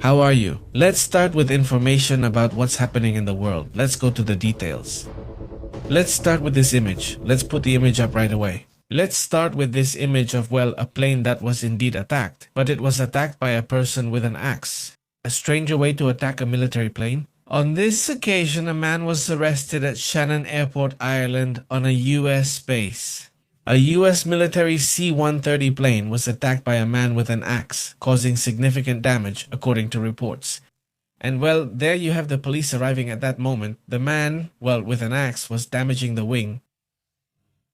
How are you? Let's start with information about what's happening in the world. Let's go to the details. Let's start with this image. Let's put the image up right away. Let's start with this image of, well, a plane that was indeed attacked, but it was attacked by a person with an axe. A stranger way to attack a military plane? On this occasion, a man was arrested at Shannon Airport, Ireland, on a US base. A US military C-130 plane was attacked by a man with an axe, causing significant damage, according to reports. And well, there you have the police arriving at that moment. The man, well, with an axe, was damaging the wing.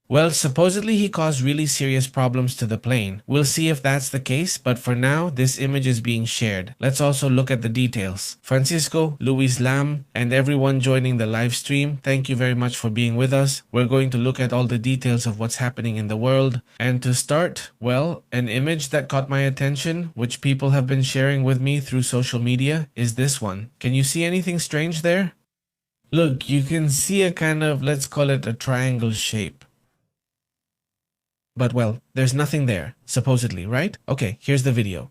Well, supposedly he caused really serious problems to the plane. We'll see if that's the case, but for now, this image is being shared. Let's also look at the details. Francisco, Luis Lam, and everyone joining the live stream, thank you very much for being with us. We're going to look at all the details of what's happening in the world. And to start, well, an image that caught my attention, which people have been sharing with me through social media, is this one. Can you see anything strange there? Look, you can see a kind of, let's call it a triangle shape. But well, there's nothing there, supposedly, right? Okay, here's the video.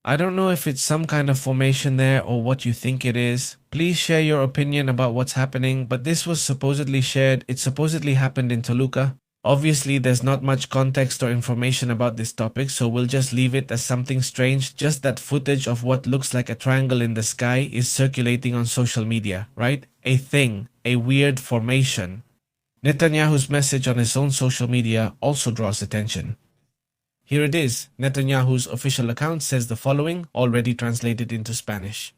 I don't know if it's some kind of formation there or what you think it is. Please share your opinion about what's happening, but this was supposedly shared. It supposedly happened in Toluca. Obviously, there's not much context or information about this topic, so we'll just leave it as something strange. Just that footage of what looks like a triangle in the sky is circulating on social media, right? A thing, a weird formation. Netanyahu's message on his own social media also draws attention. Here it is. Netanyahu's official account says the following, already translated into Spanish.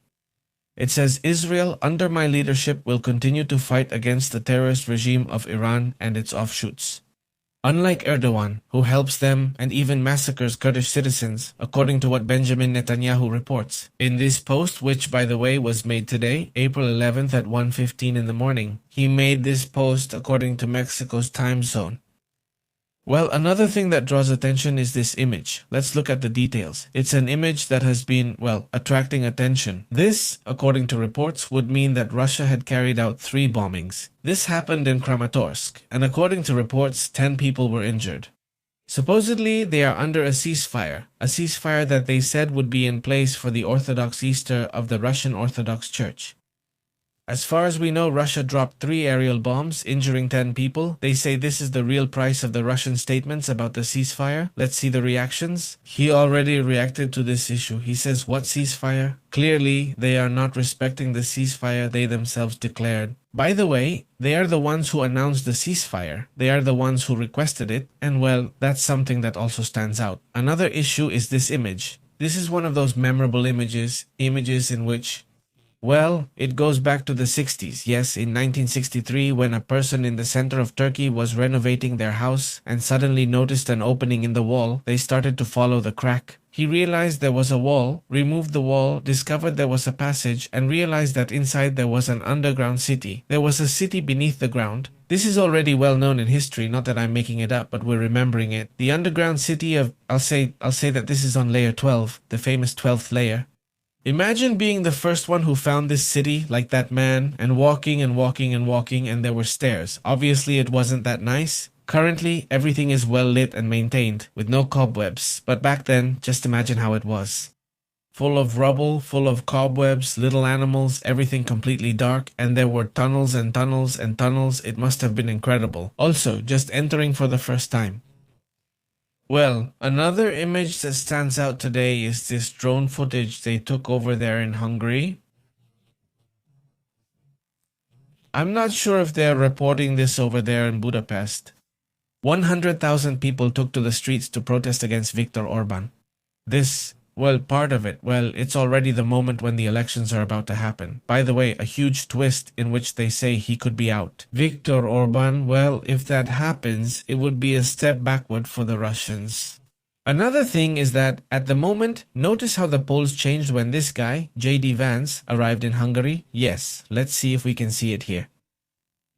It says, Israel, under my leadership, will continue to fight against the terrorist regime of Iran and its offshoots. Unlike Erdogan, who helps them and even massacres Kurdish citizens, according to what Benjamin Netanyahu reports. In this post, which by the way was made today, April 11th at 1:15 in the morning, he made this post according to Mexico's time zone. Well, another thing that draws attention is this image. Let's look at the details. It's an image that has been, well, attracting attention. This, according to reports, would mean that Russia had carried out 3 bombings. This happened in Kramatorsk, and according to reports, 10 people were injured. Supposedly, they are under a ceasefire that they said would be in place for the Orthodox Easter of the Russian Orthodox Church. As far as we know, Russia dropped 3 aerial bombs, injuring 10 people. They say this is the real price of the Russian statements about the ceasefire. Let's see the reactions. He already reacted to this issue. He says, what ceasefire? Clearly, they are not respecting the ceasefire they themselves declared. By the way, they are the ones who announced the ceasefire. They are the ones who requested it. And well, that's something that also stands out. Another issue is this image. This is one of those memorable images in which, well, it goes back to the 60s. Yes, in 1963, when a person in the center of Turkey was renovating their house and suddenly noticed an opening in the wall, they started to follow the crack. He realized there was a wall, removed the wall, discovered there was a passage, and realized that inside there was an underground city. There was a city beneath the ground. This is already well known in history, not that I'm making it up, but we're remembering it. The underground city of, I'll say that this is on layer 12, the famous 12th layer. Imagine being the first one who found this city like that man and walking and walking and walking, and there were stairs. Obviously it wasn't that nice. Currently everything is well lit and maintained with no cobwebs, but back then just imagine how it was. Full of rubble, full of cobwebs, little animals, everything completely dark, and there were tunnels and tunnels and tunnels. It must have been incredible. Also, just entering for the first time. Well, another image that stands out today is this drone footage they took over there in Hungary. I'm not sure if they're reporting this over there in Budapest. 100,000 people took to the streets to protest against Viktor Orban. This, well, part of it, well, it's already the moment when the elections are about to happen. By the way, a huge twist in which they say he could be out. Viktor Orban, well, if that happens, it would be a step backward for the Russians. Another thing is that, at the moment, notice how the polls changed when this guy, J.D. Vance, arrived in Hungary? Yes, let's see if we can see it here.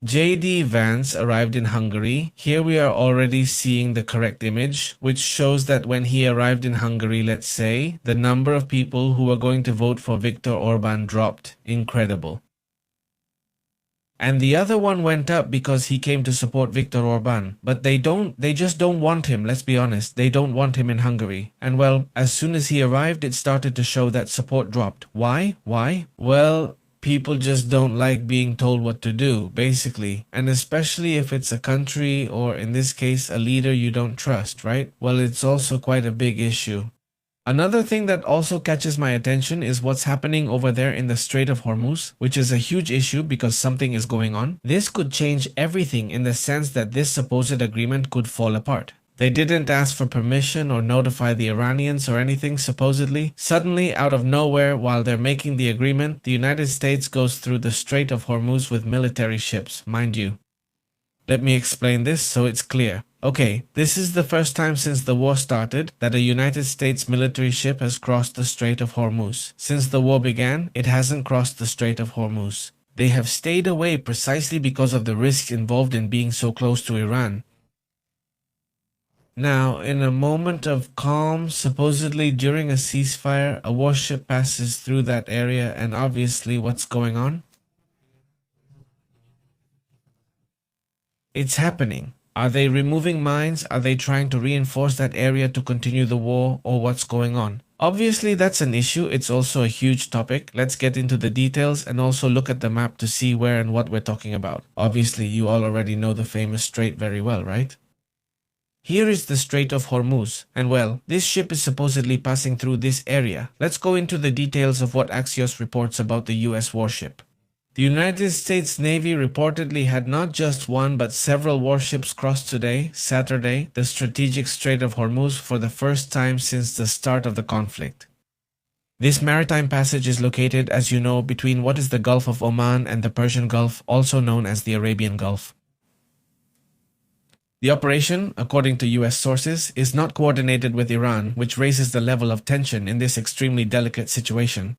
J.D. Vance arrived in Hungary. Here we are already seeing the correct image, which shows that when he arrived in Hungary, let's say, the number of people who were going to vote for Viktor Orban dropped. Incredible. And the other one went up because he came to support Viktor Orban. But they just don't want him, let's be honest. They don't want him in Hungary. And well, as soon as he arrived, it started to show that support dropped. Why? Why? Well, people just don't like being told what to do, basically. And especially if it's a country, or in this case, a leader you don't trust, right? Well, it's also quite a big issue. Another thing that also catches my attention is what's happening over there in the Strait of Hormuz, which is a huge issue because something is going on. This could change everything in the sense that this supposed agreement could fall apart. They didn't ask for permission or notify the Iranians or anything, supposedly. Suddenly, out of nowhere, while they're making the agreement, the United States goes through the Strait of Hormuz with military ships, mind you. Let me explain this so it's clear. Okay, this is the first time since the war started that a United States military ship has crossed the Strait of Hormuz. Since the war began, it hasn't crossed the Strait of Hormuz. They have stayed away precisely because of the risks involved in being so close to Iran. Now, in a moment of calm, supposedly during a ceasefire, a warship passes through that area, and obviously what's going on? It's happening. Are they removing mines? Are they trying to reinforce that area to continue the war, or what's going on? Obviously, that's an issue. It's also a huge topic. Let's get into the details and also look at the map to see where and what we're talking about. Obviously, you all already know the famous strait very well, right? Here is the Strait of Hormuz, and well, this ship is supposedly passing through this area. Let's go into the details of what Axios reports about the US warship. The United States Navy reportedly had not just one but several warships cross today, Saturday, the strategic Strait of Hormuz for the first time since the start of the conflict. This maritime passage is located, as you know, between what is the Gulf of Oman and the Persian Gulf, also known as the Arabian Gulf. The operation, according to US sources, is not coordinated with Iran, which raises the level of tension in this extremely delicate situation.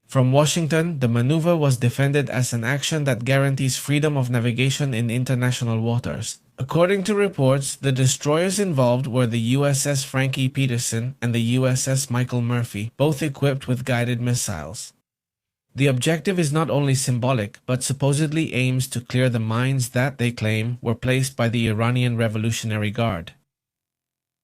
From Washington, the maneuver was defended as an action that guarantees freedom of navigation in international waters. According to reports, the destroyers involved were the USS Frankie Peterson and the USS Michael Murphy, both equipped with guided missiles. The objective is not only symbolic, but supposedly aims to clear the mines that, they claim, were placed by the Iranian Revolutionary Guard.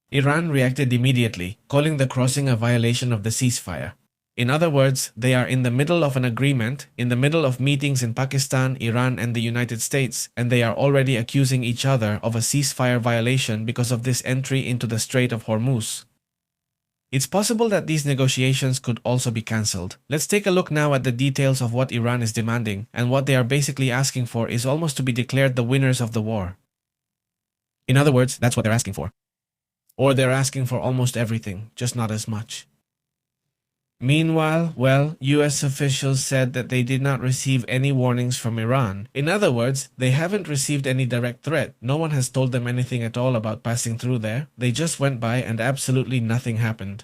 Iran reacted immediately, calling the crossing a violation of the ceasefire. In other words, they are in the middle of an agreement, in the middle of meetings in Pakistan, Iran, and the United States, and they are already accusing each other of a ceasefire violation because of this entry into the Strait of Hormuz. It's possible that these negotiations could also be cancelled. Let's take a look now at the details of what Iran is demanding, and what they are basically asking for is almost to be declared the winners of the war. In other words, that's what they're asking for. Or they're asking for almost everything, just not as much. Meanwhile, well, US officials said that they did not receive any warnings from Iran. In other words, they haven't received any direct threat. No one has told them anything at all about passing through there. They just went by and absolutely nothing happened.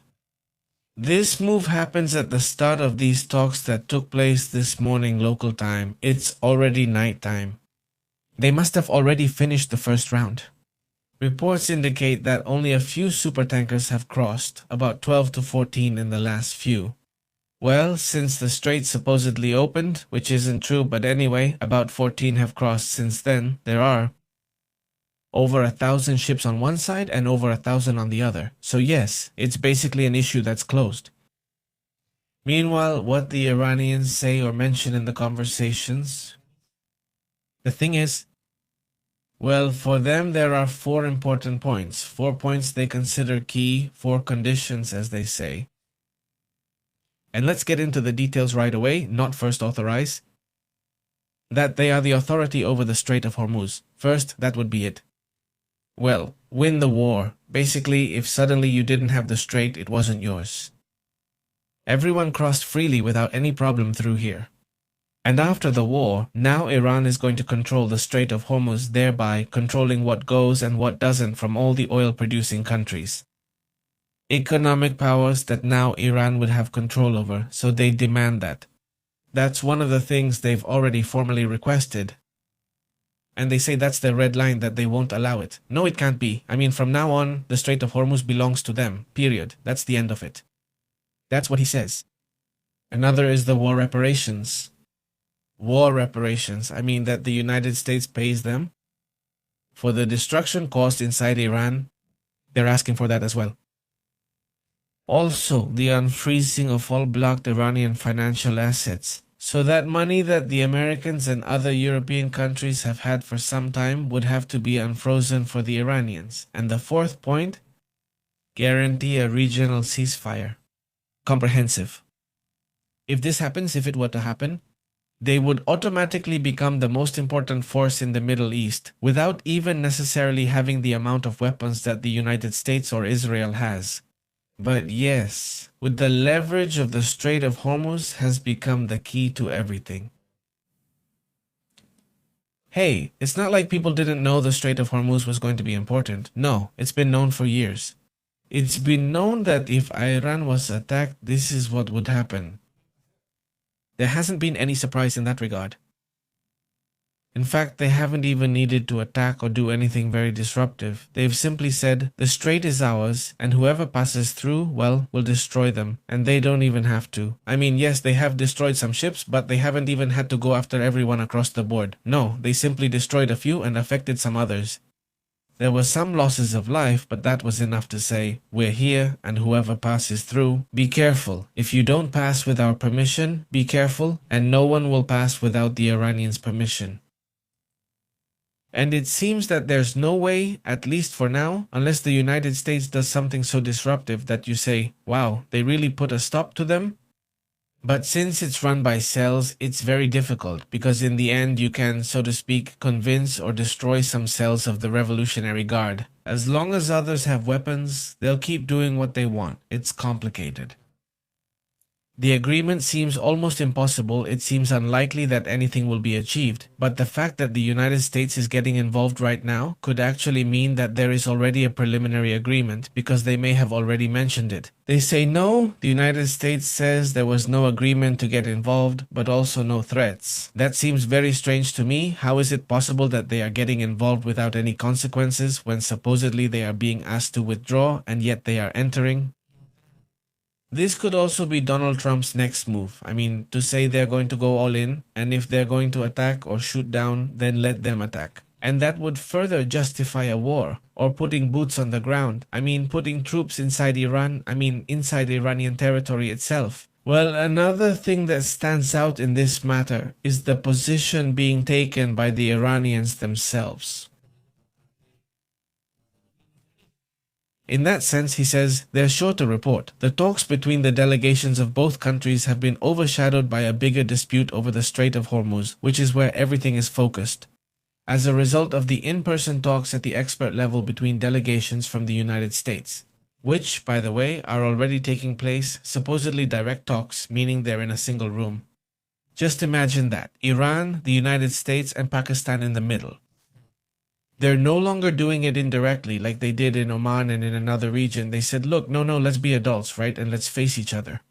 This move happens at the start of these talks that took place this morning local time. It's already nighttime. They must have already finished the first round. Reports indicate that only a few supertankers have crossed, about 12 to 14 in the last few. Well, since the strait supposedly opened, which isn't true, but anyway, about 14 have crossed since then, there are over 1,000 ships on one side and over 1,000 on the other. So yes, it's basically an issue that's closed. Meanwhile, what the Iranians say or mention in the conversations, the thing is, well, for them there are 4 important points. 4 points they consider key, 4 conditions as they say. And let's get into the details right away, not first authorize. That they are the authority over the Strait of Hormuz. First, that would be it. Well, win the war. Basically, if suddenly you didn't have the strait, it wasn't yours. Everyone crossed freely without any problem through here. And after the war, now Iran is going to control the Strait of Hormuz, thereby controlling what goes and what doesn't from all the oil-producing countries. Economic powers that now Iran would have control over, so they demand that. That's one of the things they've already formally requested. And they say that's the red line, that they won't allow it. No, it can't be. I mean, from now on, the Strait of Hormuz belongs to them, period. That's the end of it. That's what he says. Another is the war reparations. War reparations. I mean that the United States pays them for the destruction caused inside Iran. They're asking for that as well. Also, the unfreezing of all blocked Iranian financial assets. So that money that the Americans and other European countries have had for some time would have to be unfrozen for the Iranians. And the fourth point, guarantee a regional ceasefire. Comprehensive. If this happens, if it were to happen, they would automatically become the most important force in the Middle East without even necessarily having the amount of weapons that the United States or Israel has. But yes, with the leverage of the Strait of Hormuz has become the key to everything. Hey, it's not like people didn't know the Strait of Hormuz was going to be important. No, it's been known for years. It's been known that if Iran was attacked, this is what would happen. There hasn't been any surprise in that regard. In fact, they haven't even needed to attack or do anything very disruptive. They've simply said, the strait is ours, and whoever passes through, well, we'll destroy them. And they don't even have to. I mean, yes, they have destroyed some ships, but they haven't even had to go after everyone across the board. No, they simply destroyed a few and affected some others. There were some losses of life, but that was enough to say, we're here, and whoever passes through, be careful. If you don't pass with our permission, be careful, and no one will pass without the Iranians' permission. And it seems that there's no way, at least for now, unless the United States does something so disruptive that you say, wow, they really put a stop to them? But since it's run by cells, it's very difficult because in the end you can, so to speak, convince or destroy some cells of the Revolutionary Guard. As long as others have weapons, they'll keep doing what they want. It's complicated. The agreement seems almost impossible. It seems unlikely that anything will be achieved. But the fact that the United States is getting involved right now could actually mean that there is already a preliminary agreement because they may have already mentioned it. They say no, the United States says there was no agreement to get involved, but also no threats. That seems very strange to me. How is it possible that they are getting involved without any consequences when supposedly they are being asked to withdraw and yet they are entering? This could also be Donald Trump's next move. I mean, to say they're going to go all in, and if they're going to attack or shoot down, then let them attack. And that would further justify a war, or putting boots on the ground. I mean, putting troops inside Iran, inside Iranian territory itself. Well, another thing that stands out in this matter is the position being taken by the Iranians themselves. In that sense, he says, they're sure to report. The talks between the delegations of both countries have been overshadowed by a bigger dispute over the Strait of Hormuz, which is where everything is focused. As a result of the in-person talks at the expert level between delegations from the United States, which, by the way, are already taking place, supposedly direct talks, meaning they're in a single room. Just imagine that. Iran, the United States, and Pakistan in the middle. They're no longer doing it indirectly like they did in Oman and in another region. They said, look, no, let's be adults, right? And let's face each other.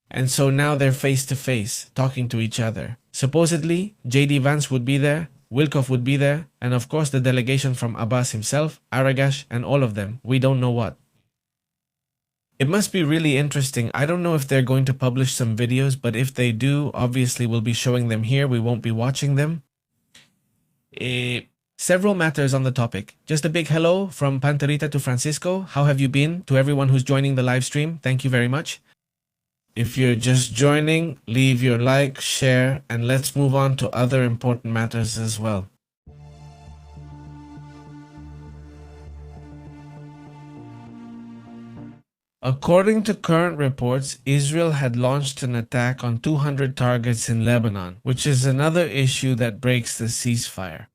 And so now they're face to face, talking to each other. Supposedly, J.D. Vance would be there, Wilkoff would be there, and of course the delegation from Abbas himself, Aragash, and all of them. We don't know what. It must be really interesting. I don't know if they're going to publish some videos, but if they do, obviously we'll be showing them here. We won't be watching them. Several matters on the topic. Just a big hello from Panterita to Francisco. How have you been? To everyone who's joining the live stream, thank you very much. If you're just joining, leave your like, share, and let's move on to other important matters as well. According to current reports, Israel had launched an attack on 200 targets in Lebanon, which is another issue that breaks the ceasefire.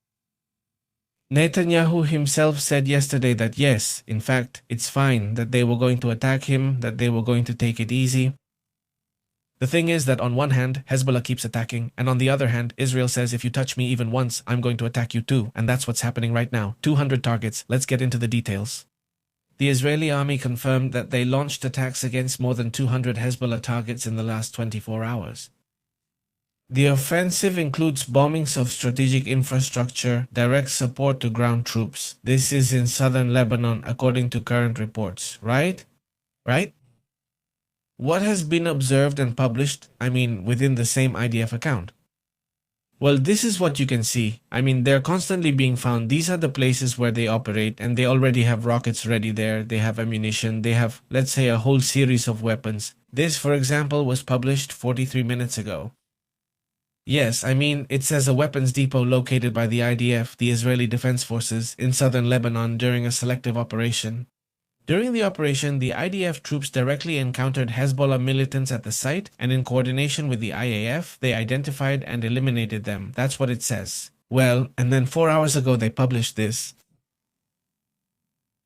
Netanyahu himself said yesterday that yes, in fact, it's fine, that they were going to attack him, that they were going to take it easy. The thing is that on one hand, Hezbollah keeps attacking, and on the other hand, Israel says if you touch me even once, I'm going to attack you too, and that's what's happening right now. 200 targets. Let's get into the details. The Israeli army confirmed that they launched attacks against more than 200 Hezbollah targets in the last 24 hours. The offensive includes bombings of strategic infrastructure, direct support to ground troops. This is in southern Lebanon, according to current reports, right? Right? What has been observed and published, within the same IDF account? Well, this is what you can see. I mean, they're constantly being found. These are the places where they operate, and they already have rockets ready there. They have ammunition. They have, let's say, a whole series of weapons. This, for example, was published 43 minutes ago. Yes, I mean, it says a weapons depot located by the IDF, the Israeli Defense Forces, in southern Lebanon during a selective operation. During the operation, the IDF troops directly encountered Hezbollah militants at the site, and in coordination with the IAF, they identified and eliminated them. That's what it says. Well, and then 4 hours ago they published this.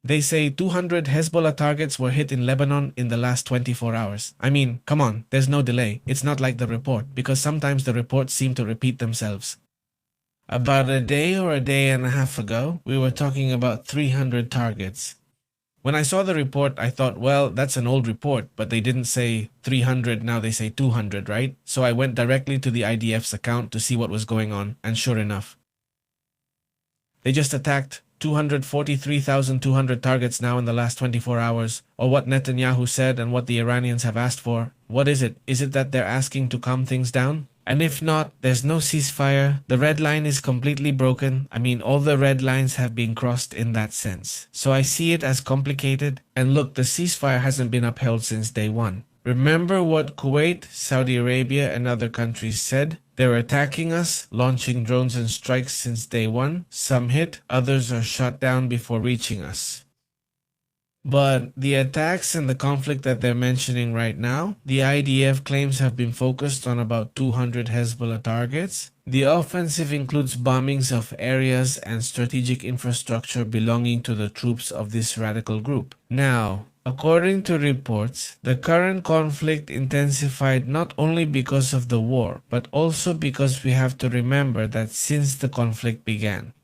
They say 200 Hezbollah targets were hit in Lebanon in the last 24 hours. I mean, come on, there's no delay. It's not like the report, because sometimes the reports seem to repeat themselves. About a day or a day and a half ago, we were talking about 300 targets. When I saw the report, I thought, well, that's an old report, but they didn't say 300, now they say 200, right? So I went directly to the IDF's account to see what was going on, and sure enough, they just attacked 243,200 targets now in the last 24 hours, or what Netanyahu said and what the Iranians have asked for. What is it? Is it that they're asking to calm things down? And if not, there's no ceasefire. The red line is completely broken. I mean, all the red lines have been crossed in that sense. So I see it as complicated. And look, the ceasefire hasn't been upheld since day one. Remember what Kuwait, Saudi Arabia, and other countries said? They're attacking us, launching drones and strikes since day one. Some hit, others are shot down before reaching us. But the attacks and the conflict that they're mentioning right now, the IDF claims have been focused on about 200 Hezbollah targets. The offensive includes bombings of areas and strategic infrastructure belonging to the troops of this radical group. Now, according to reports, the current conflict intensified not only because of the war, but also because we have to remember that since the conflict began,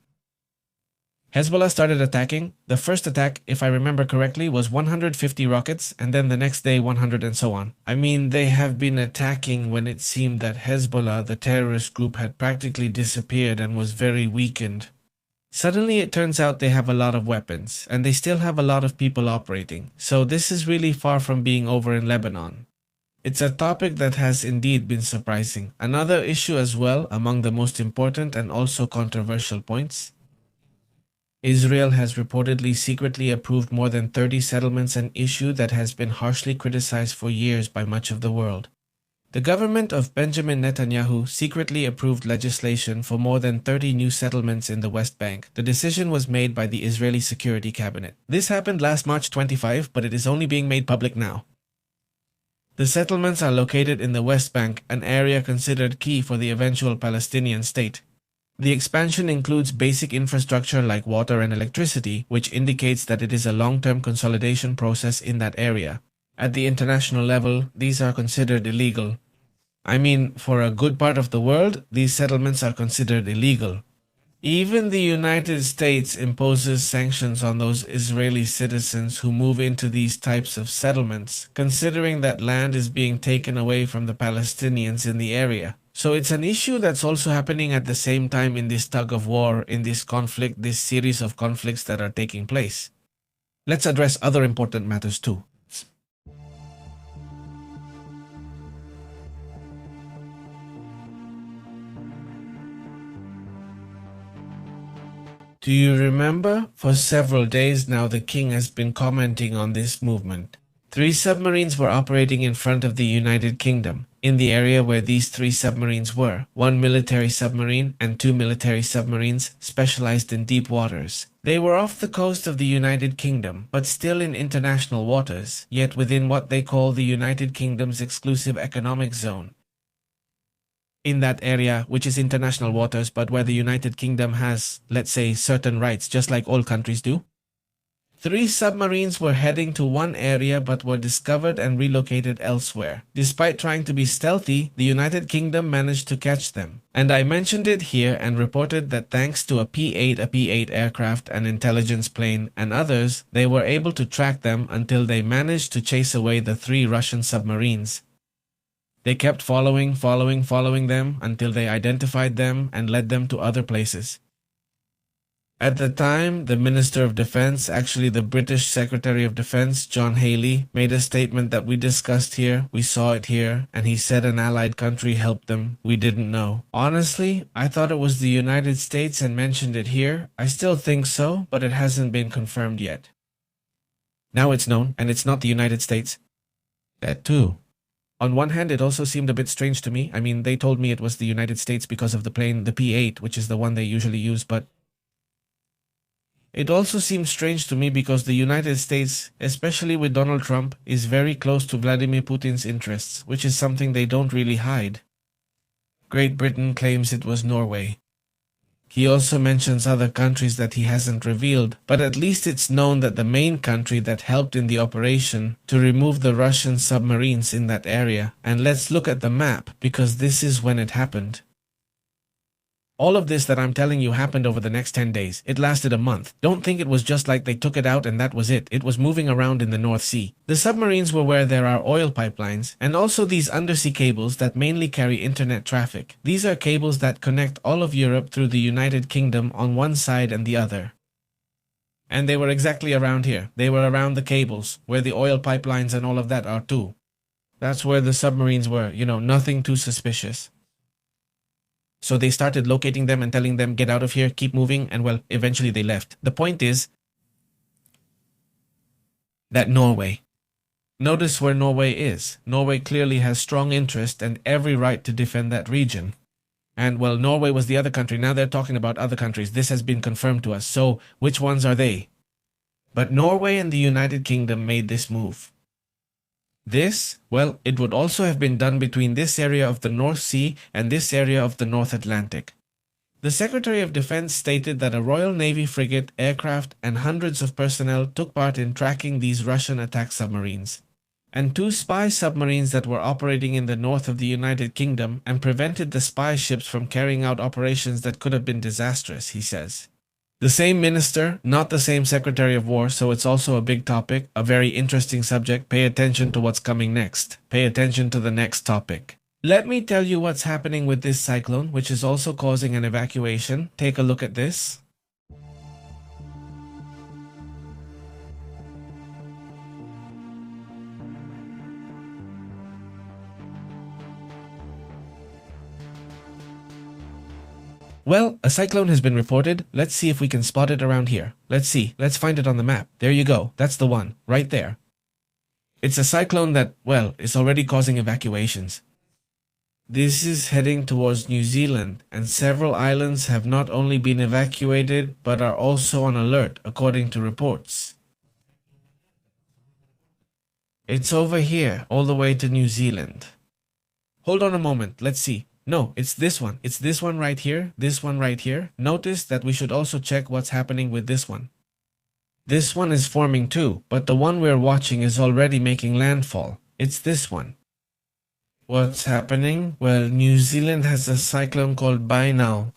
Hezbollah started attacking. The first attack, if I remember correctly, was 150 rockets, and then the next day 100 and so on. I mean, they have been attacking when it seemed that Hezbollah, the terrorist group, had practically disappeared and was very weakened. Suddenly it turns out they have a lot of weapons, and they still have a lot of people operating. So this is really far from being over in Lebanon. It's a topic that has indeed been surprising. Another issue as well, among the most important and also controversial points, Israel has reportedly secretly approved more than 30 settlements, an issue that has been harshly criticized for years by much of the world. The government of Benjamin Netanyahu secretly approved legislation for more than 30 new settlements in the West Bank. The decision was made by the Israeli Security Cabinet. This happened last March 25, but it is only being made public now. The settlements are located in the West Bank, an area considered key for the eventual Palestinian state. The expansion includes basic infrastructure like water and electricity, which indicates that it is a long-term consolidation process in that area. At the international level, these are considered illegal. I mean, for a good part of the world, these settlements are considered illegal. Even the United States imposes sanctions on those Israeli citizens who move into these types of settlements, considering that land is being taken away from the Palestinians in the area. So it's an issue that's also happening at the same time in this tug of war, in this conflict, this series of conflicts that are taking place. Let's address other important matters too. Do you remember? For several days now, the king has been commenting on this movement. 3 submarines were operating in front of the United Kingdom, in the area where these 3 submarines were, 1 military submarine and 2 military submarines specialized in deep waters. They were off the coast of the United Kingdom, but still in international waters, yet within what they call the United Kingdom's exclusive economic zone. In that area, which is international waters, but where the United Kingdom has, let's say, certain rights, just like all countries do. 3 submarines were heading to one area but were discovered and relocated elsewhere. Despite trying to be stealthy, the United Kingdom managed to catch them. And I mentioned it here and reported that thanks to a P-8 aircraft, an intelligence plane, and others, they were able to track them until they managed to chase away the 3 Russian submarines. They kept following them until they identified them and led them to other places. At the time, the Minister of Defense, actually the British Secretary of Defense, John Haley, made a statement that we discussed here, we saw it here, and he said an allied country helped them. We didn't know. Honestly, I thought it was the United States and mentioned it here. I still think so, but it hasn't been confirmed yet. Now it's known, and it's not the United States. That too. On one hand, it also seemed a bit strange to me. I mean, they told me it was the United States because of the plane, the P-8, which is the one they usually use, but it also seems strange to me because the United States, especially with Donald Trump, is very close to Vladimir Putin's interests, which is something they don't really hide. Great Britain claims it was Norway. He also mentions other countries that he hasn't revealed, but at least it's known that the main country that helped in the operation to remove the Russian submarines in that area. And let's look at the map, because this is when it happened. All of this that I'm telling you happened over the next 10 days. It lasted a month. Don't think it was just like they took it out and that was it. It was moving around in the North Sea. The submarines were where there are oil pipelines and also these undersea cables that mainly carry internet traffic. These are cables that connect all of Europe through the United Kingdom on one side and the other. And they were exactly around here. They were around the cables, where the oil pipelines and all of that are too. That's where the submarines were, nothing too suspicious. So they started locating them and telling them, get out of here, keep moving, and well, eventually they left. The point is that Norway. Notice where Norway is. Norway clearly has strong interest and every right to defend that region. And well, Norway was the other country. Now they're talking about other countries. This has been confirmed to us. So which ones are they? But Norway and the United Kingdom made this move. This, well, it would also have been done between this area of the North Sea and this area of the North Atlantic. The Secretary of Defense stated that a Royal Navy frigate, aircraft, and hundreds of personnel took part in tracking these Russian attack submarines, and 2 spy submarines that were operating in the north of the United Kingdom and prevented the spy ships from carrying out operations that could have been disastrous, he says. The same minister, not the same Secretary of War, so it's also a big topic, a very interesting subject. Pay attention to what's coming next. Pay attention to the next topic. Let me tell you what's happening with this cyclone, which is also causing an evacuation. Take a look at this. Well, a cyclone has been reported. Let's see if we can spot it around here. Let's see. Let's find it on the map. There you go. That's the one. Right there. It's a cyclone that, well, is already causing evacuations. This is heading towards New Zealand, and several islands have not only been evacuated, but are also on alert, according to reports. It's over here, all the way to New Zealand. Hold on a moment. Let's see. No, it's this one. It's this one right here, this one right here. Notice that we should also check what's happening with this one. This one is forming too, but the one we're watching is already making landfall. It's this one. What's happening? Well, New Zealand has a cyclone called Bainau.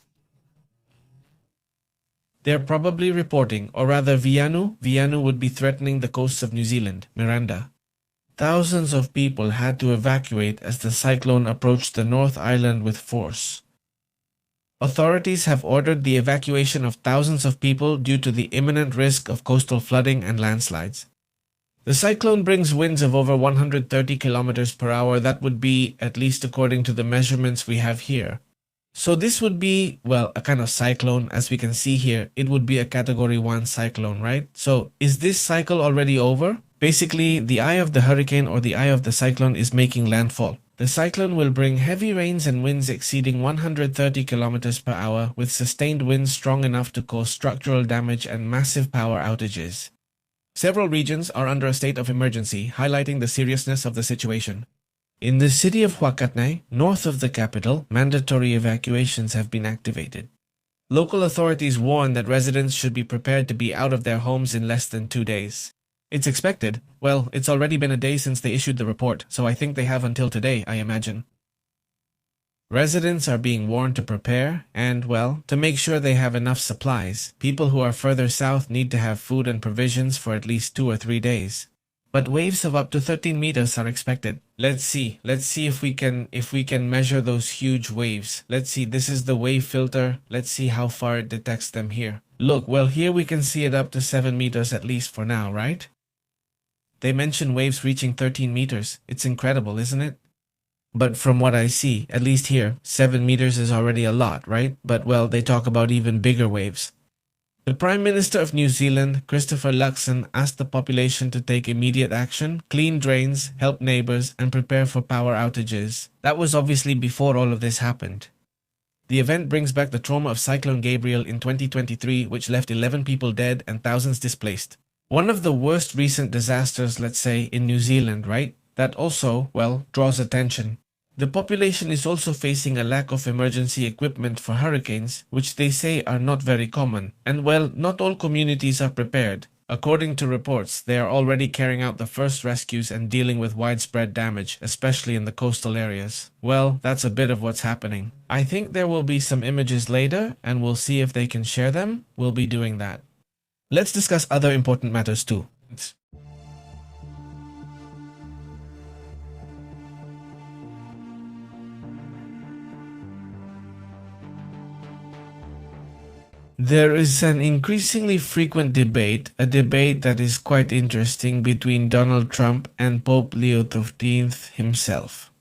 They're probably reporting, or rather Vianu would be threatening the coasts of New Zealand, Miranda. Thousands of people had to evacuate as the cyclone approached the North Island with force. Authorities have ordered the evacuation of thousands of people due to the imminent risk of coastal flooding and landslides. The cyclone brings winds of over 130 kilometers per hour. That would be, at least according to the measurements we have here. So this would be, well, a kind of cyclone. As we can see here, it would be a Category 1 cyclone, right? So is this cycle already over? Basically, the eye of the hurricane or the eye of the cyclone is making landfall. The cyclone will bring heavy rains and winds exceeding 130 kilometers per hour with sustained winds strong enough to cause structural damage and massive power outages. Several regions are under a state of emergency, highlighting the seriousness of the situation. In the city of Huacatay, north of the capital, mandatory evacuations have been activated. Local authorities warn that residents should be prepared to be out of their homes in less than 2 days. It's expected. Well, it's already been a day since they issued the report, so I think they have until today, I imagine. Residents are being warned to prepare and, well, to make sure they have enough supplies. People who are further south need to have food and provisions for at least 2 or 3 days. but waves of up to 13 meters are expected. Let's see if we can measure those huge waves. Let's see, this is the wave filter. Let's see how far it detects them here. Look, well, here we can see it up to 7 meters at least for now, right? They mention waves reaching 13 meters. It's incredible, isn't it? But from what I see, at least here, 7 meters is already a lot, right? But well, they talk about even bigger waves. The Prime Minister of New Zealand, Christopher Luxon, asked the population to take immediate action, clean drains, help neighbors, and prepare for power outages. That was obviously before all of this happened. The event brings back the trauma of Cyclone Gabriel in 2023, which left 11 people dead and thousands displaced. One of the worst recent disasters, let's say, in New Zealand, right? That also, well, draws attention. The population is also facing a lack of emergency equipment for hurricanes, which they say are not very common. And well, not all communities are prepared. According to reports, they are already carrying out the first rescues and dealing with widespread damage, especially in the coastal areas. Well, that's a bit of what's happening. I think there will be some images later, and we'll see if they can share them. We'll be doing that. Let's discuss other important matters too. There is an increasingly frequent debate, a debate that is quite interesting between Donald Trump and Pope Leo XIII himself.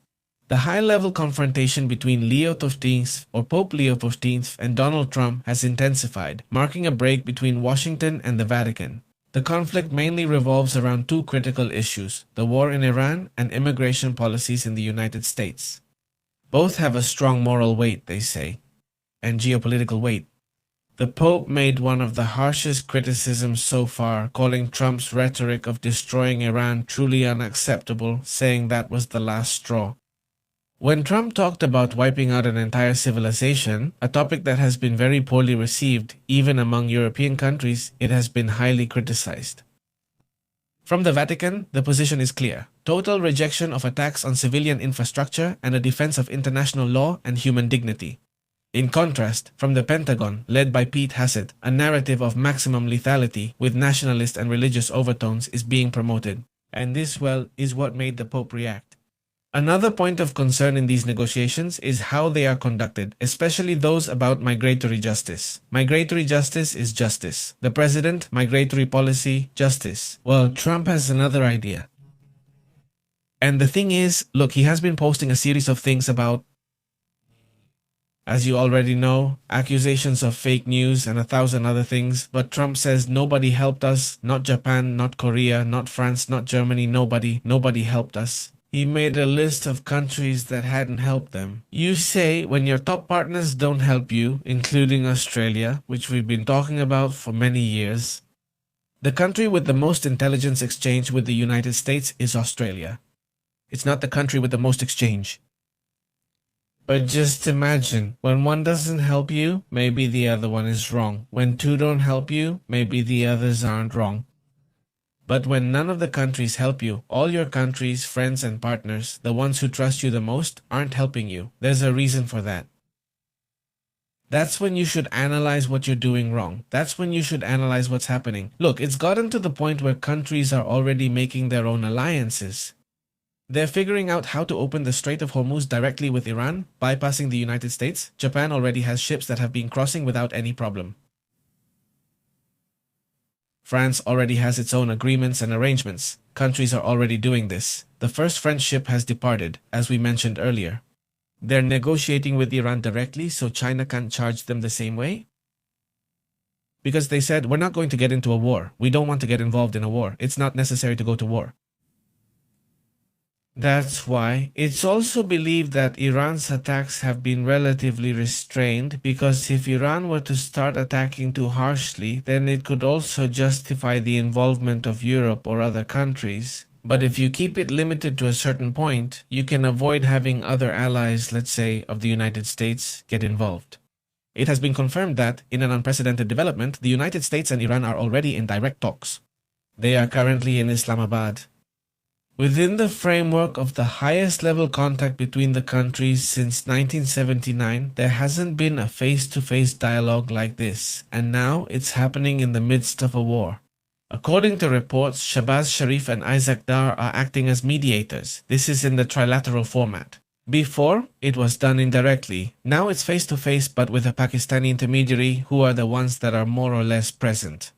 The high-level confrontation between Leo XIII or Pope Leo XIII and Donald Trump has intensified, marking a break between Washington and the Vatican. The conflict mainly revolves around two critical issues, the war in Iran and immigration policies in the United States. Both have a strong moral weight, they say, and geopolitical weight. The Pope made one of the harshest criticisms so far, calling Trump's rhetoric of destroying Iran truly unacceptable, saying that was the last straw. When Trump talked about wiping out an entire civilization, a topic that has been very poorly received, even among European countries, it has been highly criticized. From the Vatican, the position is clear. Total rejection of attacks on civilian infrastructure and a defense of international law and human dignity. In contrast, from the Pentagon, led by Pete Hassett, a narrative of maximum lethality with nationalist and religious overtones is being promoted. And this, well, is what made the Pope react. Another point of concern in these negotiations is how they are conducted, especially those about migratory justice. Migratory justice is justice. The president, migratory policy, justice. Well, Trump has another idea. And the thing is, look, he has been posting a series of things about, as you already know, accusations of fake news and 1,000 other things, but Trump says nobody helped us, not Japan, not Korea, not France, not Germany, nobody helped us. He made a list of countries that hadn't helped them. You say when your top partners don't help you, including Australia, which we've been talking about for many years. The country with the most intelligence exchange with the United States is Australia. It's not the country with the most exchange. But just imagine, when one doesn't help you, maybe the other one is wrong. When two don't help you, maybe the others aren't wrong. But when none of the countries help you, all your countries, friends and partners, the ones who trust you the most, aren't helping you. There's a reason for that. That's when you should analyze what you're doing wrong. That's when you should analyze what's happening. Look, it's gotten to the point where countries are already making their own alliances. They're figuring out how to open the Strait of Hormuz directly with Iran, bypassing the United States. Japan already has ships that have been crossing without any problem. France already has its own agreements and arrangements. Countries are already doing this. The first French ship has departed, as we mentioned earlier. They're negotiating with Iran directly so China can't charge them the same way. Because they said, we're not going to get into a war. We don't want to get involved in a war. It's not necessary to go to war. That's why it's also believed that Iran's attacks have been relatively restrained, because if Iran were to start attacking too harshly, then it could also justify the involvement of Europe or other countries. But if you keep it limited to a certain point, you can avoid having other allies, let's say, of the United States, get involved. It has been confirmed that, in an unprecedented development, the United States and Iran are already in direct talks. They are currently in Islamabad. Within the framework of the highest level contact between the countries since 1979, there hasn't been a face-to-face dialogue like this, and now it's happening in the midst of a war. According to reports, Shabazz Sharif and Isaac Dar are acting as mediators. This is in the trilateral format. Before, it was done indirectly. Now it's face-to-face but with a Pakistani intermediary who are the ones that are more or less present.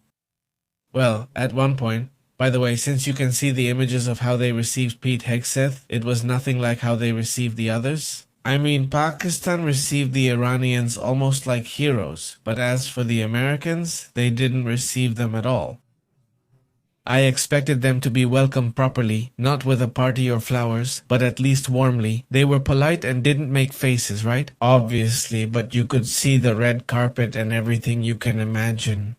Well, at one point, by the way, since you can see the images of how they received Pete Hegseth, it was nothing like how they received the others. I mean, Pakistan received the Iranians almost like heroes, but as for the Americans, they didn't receive them at all. I expected them to be welcomed properly, not with a party or flowers, but at least warmly. They were polite and didn't make faces, right? Obviously, but you could see the red carpet and everything you can imagine.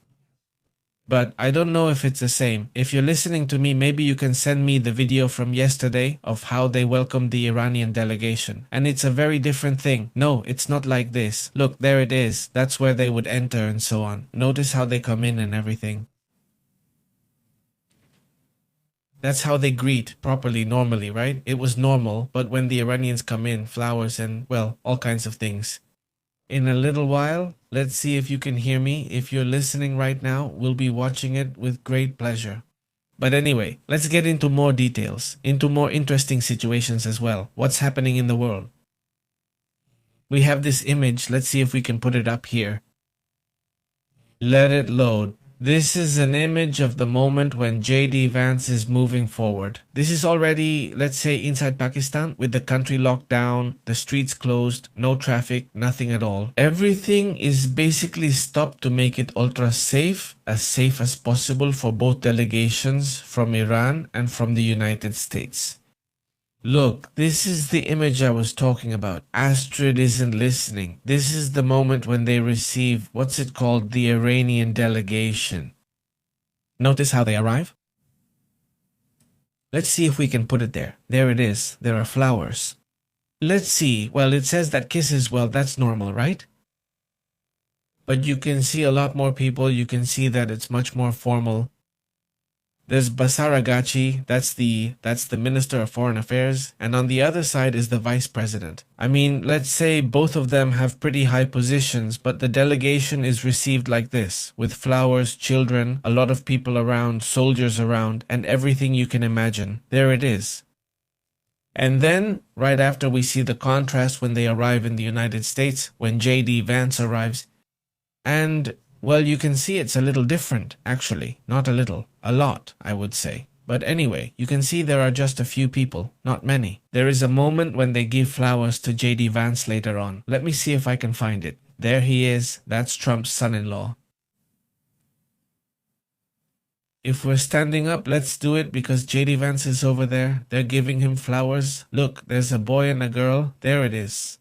But I don't know if it's the same. If you're listening to me, maybe you can send me the video from yesterday of how they welcomed the Iranian delegation. And it's a very different thing. No, it's not like this. Look, there it is. That's where they would enter and so on. Notice how they come in and everything. That's how they greet properly normally, right? It was normal, but when the Iranians come in, flowers and, well, all kinds of things. In a little while, let's see if you can hear me. If you're listening right now, we'll be watching it with great pleasure. But anyway, let's get into more details, into more interesting situations as well. What's happening in the world? We have this image. Let's see if we can put it up here. Let it load. This is an image of the moment when JD Vance is moving forward. This is already, let's say, inside Pakistan with the country locked down, the streets closed, no traffic, nothing at all. Everything is basically stopped to make it ultra safe as possible for both delegations from Iran and from the United States. Look, this is the image I was talking about. Astrid isn't listening. This is the moment when they receive, what's it called, the Iranian delegation. Notice how they arrive? Let's see if we can put it there. There it is. There are flowers. Let's see. Well, it says that kisses, well, that's normal, right? But you can see a lot more people. You can see that it's much more formal. There's Basaragachi, that's the Minister of Foreign Affairs, and on the other side is the Vice President. I mean, let's say both of them have pretty high positions, but the delegation is received like this, with flowers, children, a lot of people around, soldiers around, and everything you can imagine. There it is. And then, right after we see the contrast when they arrive in the United States, when J.D. Vance arrives, and well, you can see it's a little different, actually. Not a little. A lot, I would say. But anyway, you can see there are just a few people. Not many. There is a moment when they give flowers to J.D. Vance later on. Let me see if I can find it. There he is. That's Trump's son-in-law. If we're standing up, let's do it because J.D. Vance is over there. They're giving him flowers. Look, there's a boy and a girl. There it is.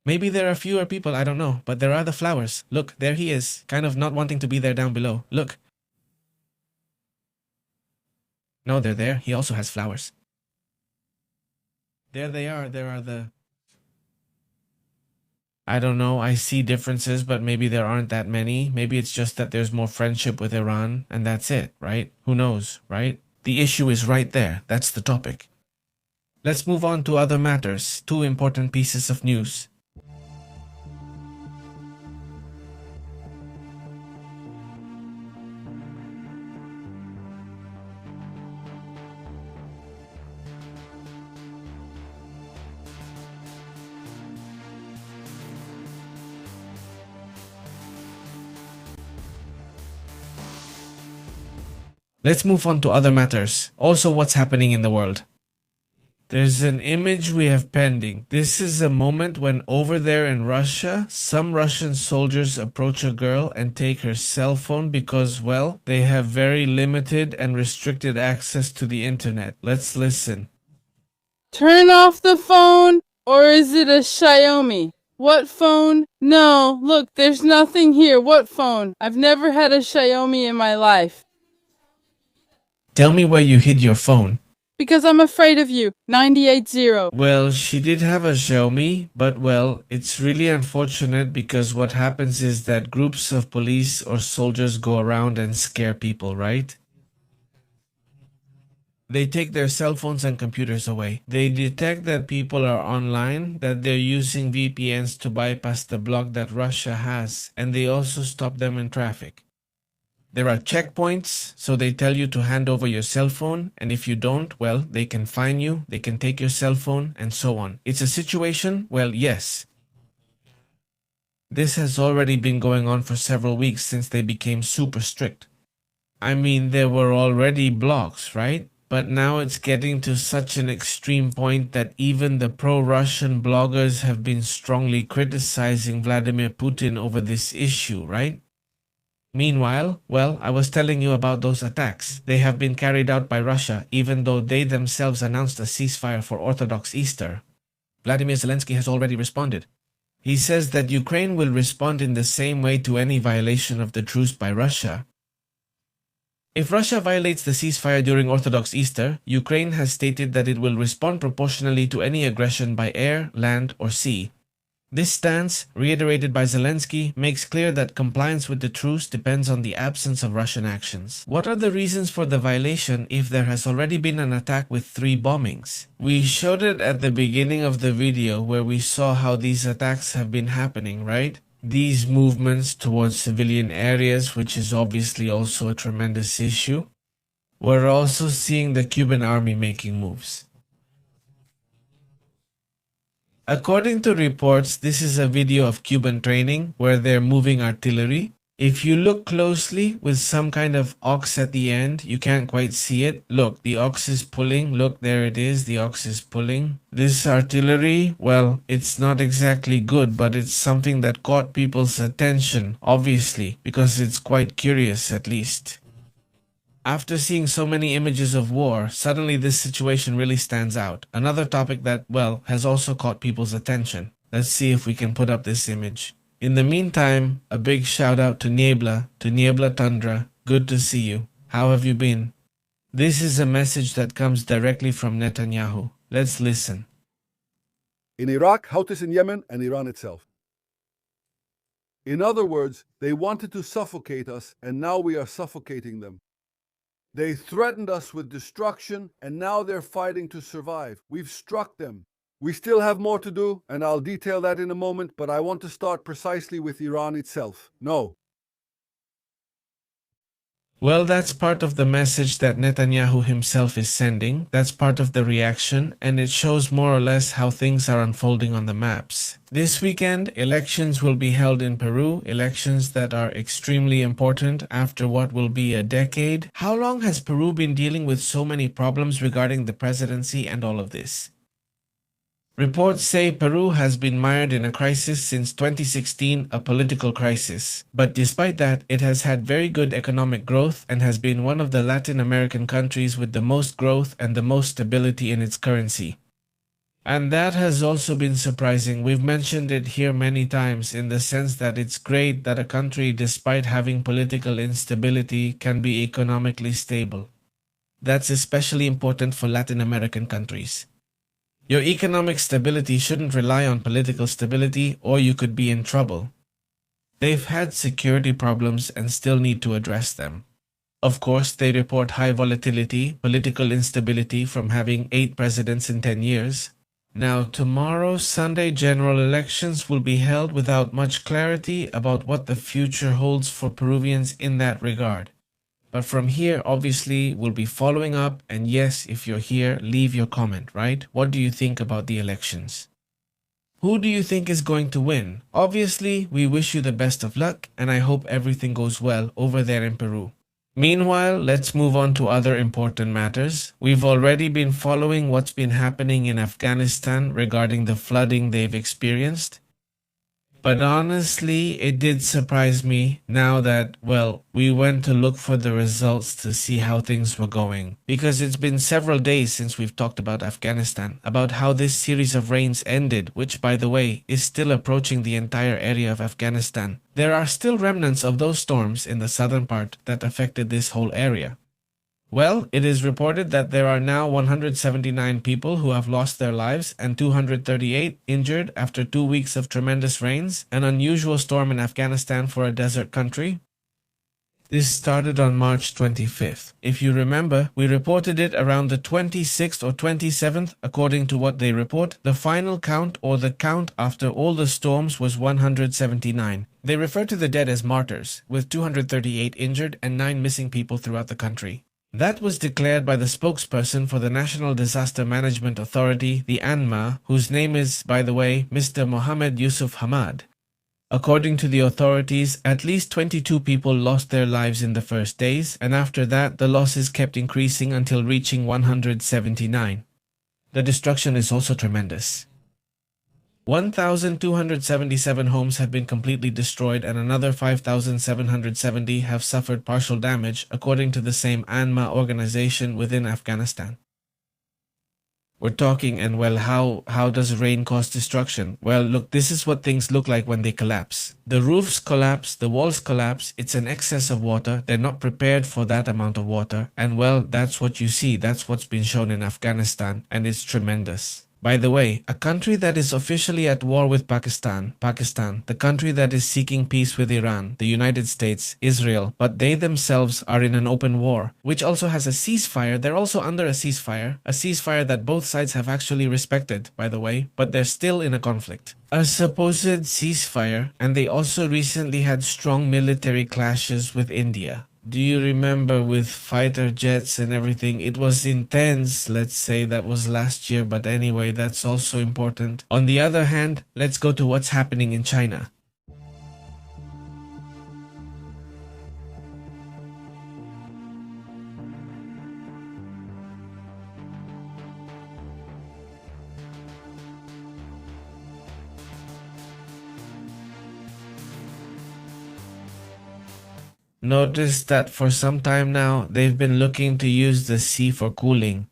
Maybe there are fewer people, I don't know, but there are the flowers. Look, there he is, kind of not wanting to be there down below. Look. No, they're there. He also has flowers. There they are. There are the... I don't know. I see differences, but maybe there aren't that many. Maybe it's just that there's more friendship with Iran, and that's it, right? Who knows, right? The issue is right there. That's the topic. Let's move on to other matters. Two important pieces of news. Let's move on to other matters. Also, what's happening in the world. There's an image we have pending. This is a moment when over there in Russia, some Russian soldiers approach a girl and take her cell phone because, well, they have very limited and restricted access to the internet. Let's listen. Turn off the phone, or is it a Xiaomi? What phone? No, look, there's nothing here. What phone? I've never had a Xiaomi in my life. Tell me where you hid your phone. Because I'm afraid of you. 980. Well, she did have a Xiaomi, but well, it's really unfortunate because what happens is that groups of police or soldiers go around and scare people, right? They take their cell phones and computers away. They detect that people are online, that they're using VPNs to bypass the block that Russia has, and they also stop them in traffic. There are checkpoints, so they tell you to hand over your cell phone, and if you don't, well, they can fine you, they can take your cell phone, and so on. It's a situation, well, yes. This has already been going on for several weeks since they became super strict. I mean, there were already blocks, right? But now it's getting to such an extreme point that even the pro-Russian bloggers have been strongly criticizing Vladimir Putin over this issue, right? Meanwhile, well, I was telling you about those attacks. They have been carried out by Russia, even though they themselves announced a ceasefire for Orthodox Easter. Vladimir Zelensky has already responded. He says that Ukraine will respond in the same way to any violation of the truce by Russia. If Russia violates the ceasefire during Orthodox Easter, Ukraine has stated that it will respond proportionally to any aggression by air, land, or sea. This stance, reiterated by Zelensky, makes clear that compliance with the truce depends on the absence of Russian actions. What are the reasons for the violation if there has already been an attack with 3 bombings? We showed it at the beginning of the video where we saw how these attacks have been happening, right? These movements towards civilian areas, which is obviously also a tremendous issue. We're also seeing the Cuban army making moves. According to reports, this is a video of Cuban training where they're moving artillery. If you look closely with some kind of ox at the end, you can't quite see it. Look, the ox is pulling. Look, there it is. The ox is pulling. This artillery, well, it's not exactly good, but it's something that caught people's attention, obviously, because it's quite curious at least. After seeing so many images of war, suddenly this situation really stands out. Another topic that, well, has also caught people's attention. Let's see if we can put up this image. In the meantime, a big shout out to Niebla Tundra. Good to see you. How have you been? This is a message that comes directly from Netanyahu. Let's listen. In Iraq, Houthis in Yemen, and Iran itself. In other words, they wanted to suffocate us, and now we are suffocating them. They threatened us with destruction, and now they're fighting to survive. We've struck them. We still have more to do, and I'll detail that in a moment, but I want to start precisely with Iran itself. No. Well, that's part of the message that Netanyahu himself is sending. That's part of the reaction, and it shows more or less how things are unfolding on the maps. This weekend, elections will be held in Peru, elections that are extremely important after what will be a decade. How long has Peru been dealing with so many problems regarding the presidency and all of this? Reports say Peru has been mired in a crisis since 2016, a political crisis. But despite that, it has had very good economic growth and has been one of the Latin American countries with the most growth and the most stability in its currency. And that has also been surprising. We've mentioned it here many times in the sense that it's great that a country, despite having political instability, can be economically stable. That's especially important for Latin American countries. Your economic stability shouldn't rely on political stability, or you could be in trouble. They've had security problems and still need to address them. Of course, they report high volatility, political instability from having 8 presidents in 10 years. Now, tomorrow, Sunday, general elections will be held without much clarity about what the future holds for Peruvians in that regard. But from here, obviously, we'll be following up, and yes, if you're here, leave your comment, right? What do you think about the elections? Who do you think is going to win? Obviously, we wish you the best of luck, and I hope everything goes well over there in Peru. Meanwhile, let's move on to other important matters. We've already been following what's been happening in Afghanistan regarding the flooding they've experienced. But honestly, it did surprise me now that, well, we went to look for the results to see how things were going. Because it's been several days since we've talked about Afghanistan, about how this series of rains ended, which, by the way, is still approaching the entire area of Afghanistan. There are still remnants of those storms in the southern part that affected this whole area. Well, it is reported that there are now 179 people who have lost their lives and 238 injured after 2 weeks of tremendous rains, an unusual storm in Afghanistan for a desert country. This started on March 25th. If you remember, we reported it around the 26th or 27th, according to what they report. The final count, or the count after all the storms, was 179. They refer to the dead as martyrs, with 238 injured and 9 missing people throughout the country. That was declared by the spokesperson for the National Disaster Management Authority, the ANMA, whose name is, by the way, Mr. Mohammed Yusuf Hamad. According to the authorities, at least 22 people lost their lives in the first days, and after that, the losses kept increasing until reaching 179. The destruction is also tremendous. 1,277 homes have been completely destroyed and another 5,770 have suffered partial damage, according to the same ANMA organization within Afghanistan. We're talking, and well, how does rain cause destruction? Well, look, this is what things look like when they collapse. The roofs collapse, the walls collapse, it's an excess of water, they're not prepared for that amount of water, and well, that's what you see, that's what's been shown in Afghanistan, and it's tremendous. By the way, a country that is officially at war with Pakistan, the country that is seeking peace with Iran, the United States, Israel, but they themselves are in an open war, which also has a ceasefire. They're also under a ceasefire that both sides have actually respected, by the way, but they're still in a conflict. A supposed ceasefire, and they also recently had strong military clashes with India. Do you remember with fighter jets and everything? It was intense, let's say that was last year, but anyway, that's also important. On the other hand, let's go to what's happening in China. Notice that for some time now, they've been looking to use the sea for cooling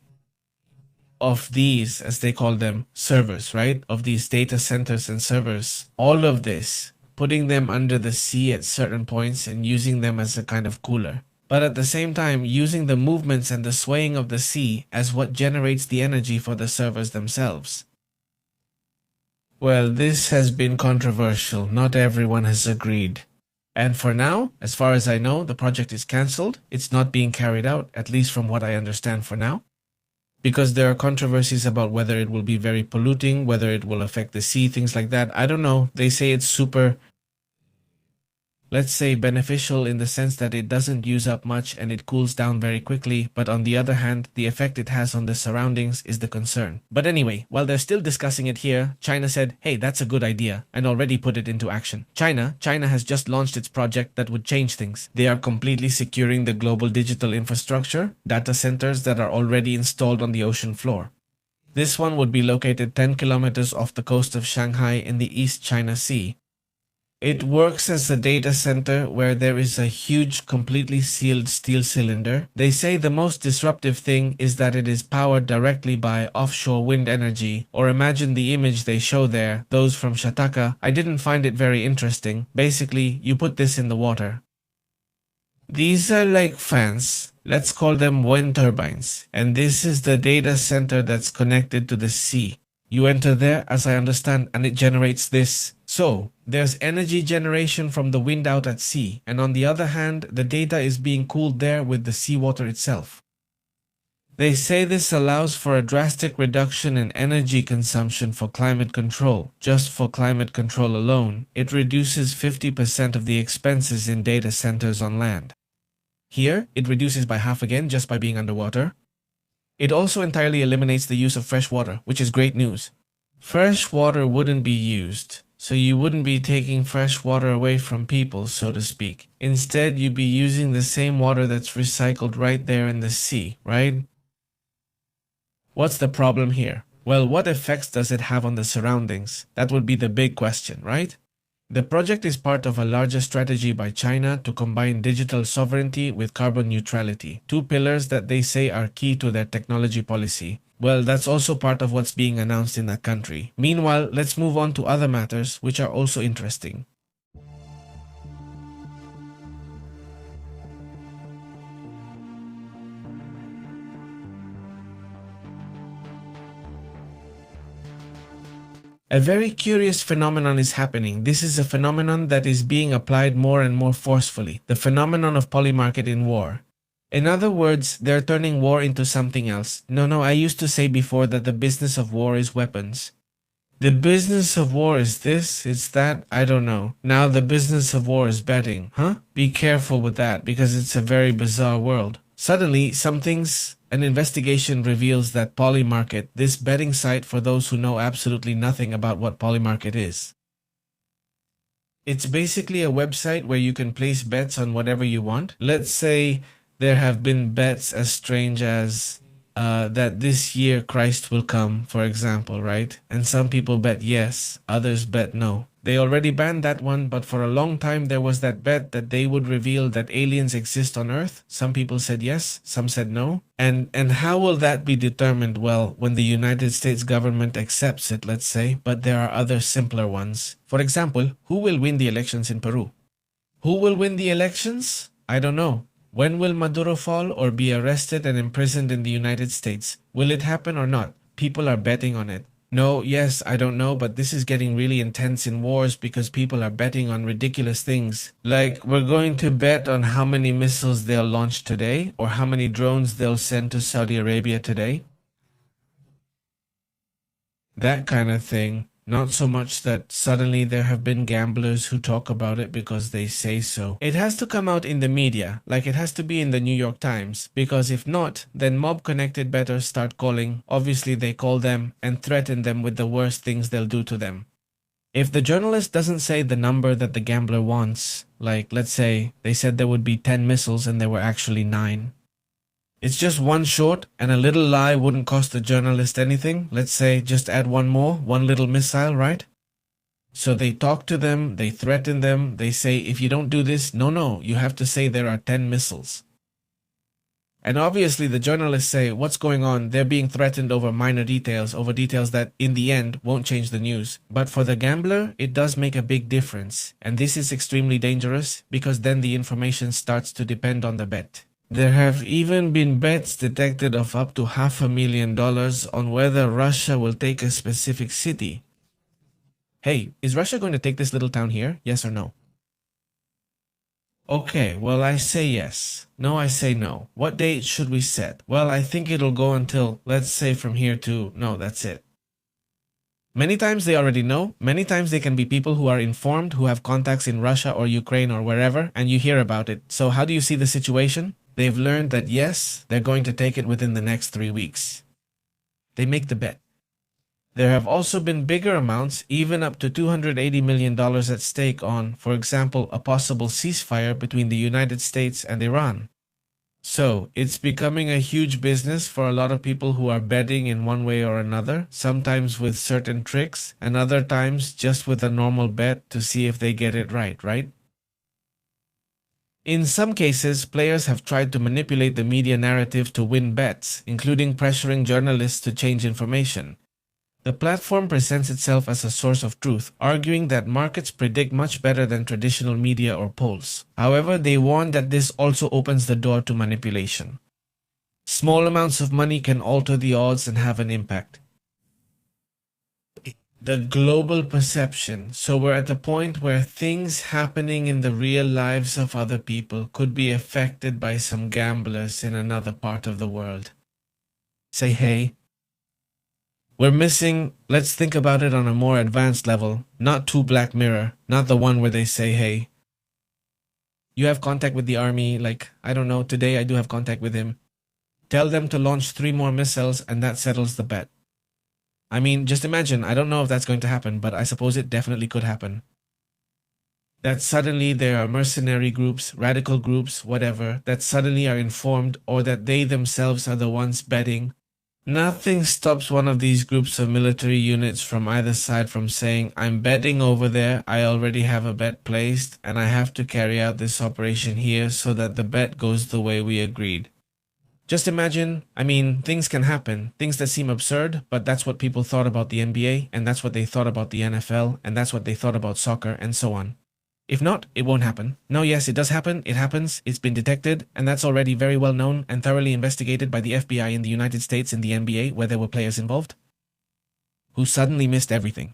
of these, as they call them, servers, right? Of these data centers and servers. All of this, putting them under the sea at certain points and using them as a kind of cooler. But at the same time, using the movements and the swaying of the sea as what generates the energy for the servers themselves. Well, this has been controversial. Not everyone has agreed. And for now, as far as I know, the project is cancelled. It's not being carried out, at least from what I understand for now. Because there are controversies about whether it will be very polluting, whether it will affect the sea, things like that. I don't know. They say it's super, let's say, beneficial in the sense that it doesn't use up much and it cools down very quickly. But on the other hand, the effect it has on the surroundings is the concern. But anyway, while they're still discussing it here, China said, hey, that's a good idea, and already put it into action. China has just launched its project that would change things. They are completely securing the global digital infrastructure, data centers that are already installed on the ocean floor. This one would be located 10 kilometers off the coast of Shanghai in the East China Sea. It works as a data center where there is a huge, completely sealed steel cylinder. They say the most disruptive thing is that it is powered directly by offshore wind energy, or imagine the image they show there, those from Shataka. I didn't find it very interesting. Basically, you put this in the water. These are like fans. Let's call them wind turbines. And this is the data center that's connected to the sea. You enter there, as I understand, and it generates this. So, there's energy generation from the wind out at sea, and on the other hand, the data is being cooled there with the seawater itself. They say this allows for a drastic reduction in energy consumption for climate control. Just for climate control alone, it reduces 50% of the expenses in data centers on land. Here, it reduces by half again just by being underwater. It also entirely eliminates the use of fresh water, which is great news. Fresh water wouldn't be used, so you wouldn't be taking fresh water away from people, so to speak. Instead, you'd be using the same water that's recycled right there in the sea, right? What's the problem here? Well, what effects does it have on the surroundings? That would be the big question, right? The project is part of a larger strategy by China to combine digital sovereignty with carbon neutrality, two pillars that they say are key to their technology policy. Well, that's also part of what's being announced in that country. Meanwhile, let's move on to other matters which are also interesting. A very curious phenomenon is happening. This is a phenomenon that is being applied more and more forcefully. The phenomenon of polymarket in war. In other words, they're turning war into something else. No, I used to say before that the business of war is weapons. The business of war is this, it's that, I don't know. Now the business of war is betting, huh? Be careful with that because it's a very bizarre world. Suddenly, an investigation reveals that Polymarket, this betting site for those who know absolutely nothing about what Polymarket is. It's basically a website where you can place bets on whatever you want. Let's say there have been bets as strange as that this year Christ will come, for example, right? And some people bet yes, others bet no. They already banned that one, but for a long time there was that bet that they would reveal that aliens exist on Earth. Some people said yes, some said no. And how will that be determined? Well, when the United States government accepts it, let's say, but there are other simpler ones. For example, who will win the elections in Peru? Who will win the elections? I don't know. When will Maduro fall or be arrested and imprisoned in the United States? Will it happen or not? People are betting on it. No, yes, I don't know, but this is getting really intense in wars because people are betting on ridiculous things. Like, we're going to bet on how many missiles they'll launch today or how many drones they'll send to Saudi Arabia today. That kind of thing. Not so much that suddenly there have been gamblers who talk about it because they say so. It has to come out in the media, like it has to be in the New York Times, because if not, then mob-connected bettors start calling, obviously they call them, and threaten them with the worst things they'll do to them. If the journalist doesn't say the number that the gambler wants, like let's say they said there would be 10 missiles and there were actually 9, it's just one short, and a little lie wouldn't cost the journalist anything. Let's say just add one more, one little missile, right? So they talk to them, they threaten them, they say, if you don't do this, no, you have to say there are 10 missiles. And obviously the journalists say, what's going on? They're being threatened over minor details, over details that in the end won't change the news. But for the gambler, it does make a big difference. And this is extremely dangerous because then the information starts to depend on the bet. There have even been bets detected of up to $500,000 on whether Russia will take a specific city. Hey, is Russia going to take this little town here? Yes or no? Okay, well I say yes. No, I say no. What date should we set? Well, I think it'll go until, let's say from here to, no, that's it. Many times they already know. Many times they can be people who are informed, who have contacts in Russia or Ukraine or wherever, and you hear about it. So how do you see the situation? They've learned that yes, they're going to take it within the next 3 weeks. They make the bet. There have also been bigger amounts, even up to $280 million at stake on, for example, a possible ceasefire between the United States and Iran. So, it's becoming a huge business for a lot of people who are betting in one way or another, sometimes with certain tricks, and other times just with a normal bet to see if they get it right? In some cases, players have tried to manipulate the media narrative to win bets, including pressuring journalists to change information. The platform presents itself as a source of truth, arguing that markets predict much better than traditional media or polls. However, they warn that this also opens the door to manipulation. Small amounts of money can alter the odds and have an impact. The global perception. So we're at a point where things happening in the real lives of other people could be affected by some gamblers in another part of the world. Say, hey, we're missing, let's think about it on a more advanced level, not too Black Mirror, not the one where they say, hey, you have contact with the army, like, I don't know, today I do have contact with him. Tell them to launch 3 more missiles and that settles the bet. I mean, just imagine, I don't know if that's going to happen, but I suppose it definitely could happen. That suddenly there are mercenary groups, radical groups, whatever, that suddenly are informed or that they themselves are the ones betting. Nothing stops one of these groups of military units from either side from saying, I'm betting over there, I already have a bet placed, and I have to carry out this operation here so that the bet goes the way we agreed. Just imagine, I mean, things can happen, things that seem absurd, but that's what people thought about the NBA, and that's what they thought about the NFL, and that's what they thought about soccer, and so on. If not, it won't happen. No, yes, it does happen, it happens, it's been detected, and that's already very well known and thoroughly investigated by the FBI in the United States and the NBA, where there were players involved, who suddenly missed everything.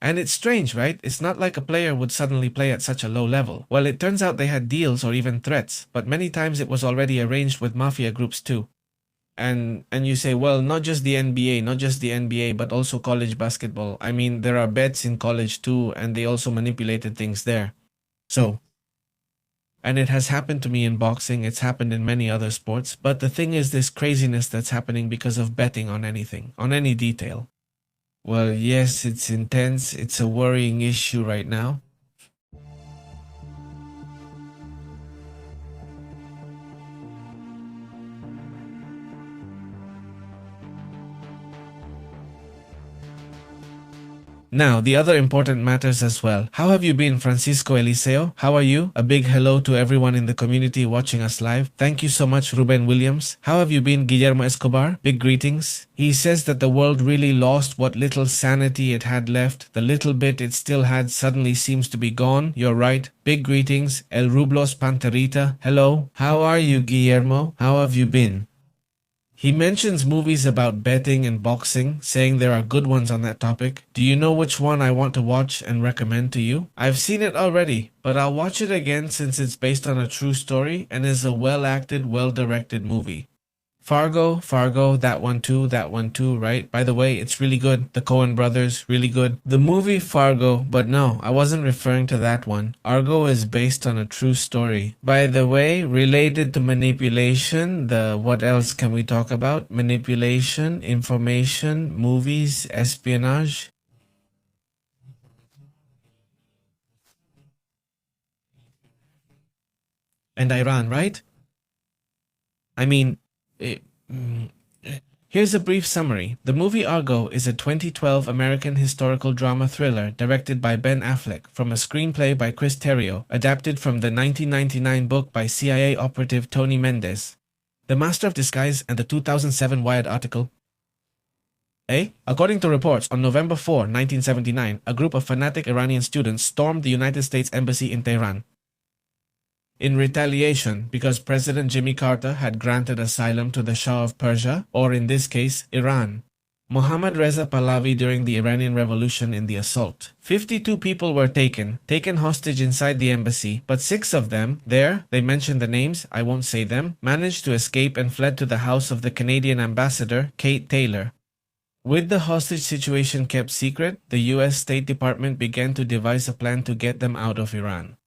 And it's strange, right? It's not like a player would suddenly play at such a low level. Well, it turns out they had deals or even threats, but many times it was already arranged with mafia groups too. And you say, well, not just the NBA, not just the NBA, but also college basketball. I mean, there are bets in college too, and they also manipulated things there. So, and it has happened to me in boxing, it's happened in many other sports, but the thing is this craziness that's happening because of betting on anything, on any detail. Well, yes, it's intense, it's a worrying issue right now. Now, the other important matters as well. How have you been, Francisco Eliseo? How are you? A big hello to everyone in the community watching us live. Thank you so much, Ruben Williams. How have you been, Guillermo Escobar? Big greetings. He says that the world really lost what little sanity it had left. The little bit it still had suddenly seems to be gone. You're right. Big greetings. El Rublos Panterita. Hello. How are you, Guillermo? How have you been? He mentions movies about betting and boxing, saying there are good ones on that topic. Do you know which one I want to watch and recommend to you? I've seen it already, but I'll watch it again since it's based on a true story and is a well-acted, well-directed movie. Fargo, that one too, right? By the way, it's really good. The Coen brothers, really good. The movie Fargo, but no, I wasn't referring to that one. Argo is based on a true story. By the way, related to manipulation, what else can we talk about? Manipulation, information, movies, espionage. And Iran, right? I mean, it, mm, here's a brief summary. The movie Argo is a 2012 American historical drama thriller directed by Ben Affleck from a screenplay by Chris Terrio, adapted from the 1999 book by CIA operative Tony Mendez. The Master of Disguise and the 2007 Wired article. According to reports, on November 4, 1979, a group of fanatic Iranian students stormed the United States Embassy in Tehran. In retaliation, because President Jimmy Carter had granted asylum to the Shah of Persia, or in this case, Iran. Mohammad Reza Pahlavi during the Iranian Revolution in the assault. 52 people were taken hostage inside the embassy, but 6 of them, they mention the names, I won't say them, managed to escape and fled to the house of the Canadian ambassador, Kate Taylor. With the hostage situation kept secret, the US State Department began to devise a plan to get them out of Iran.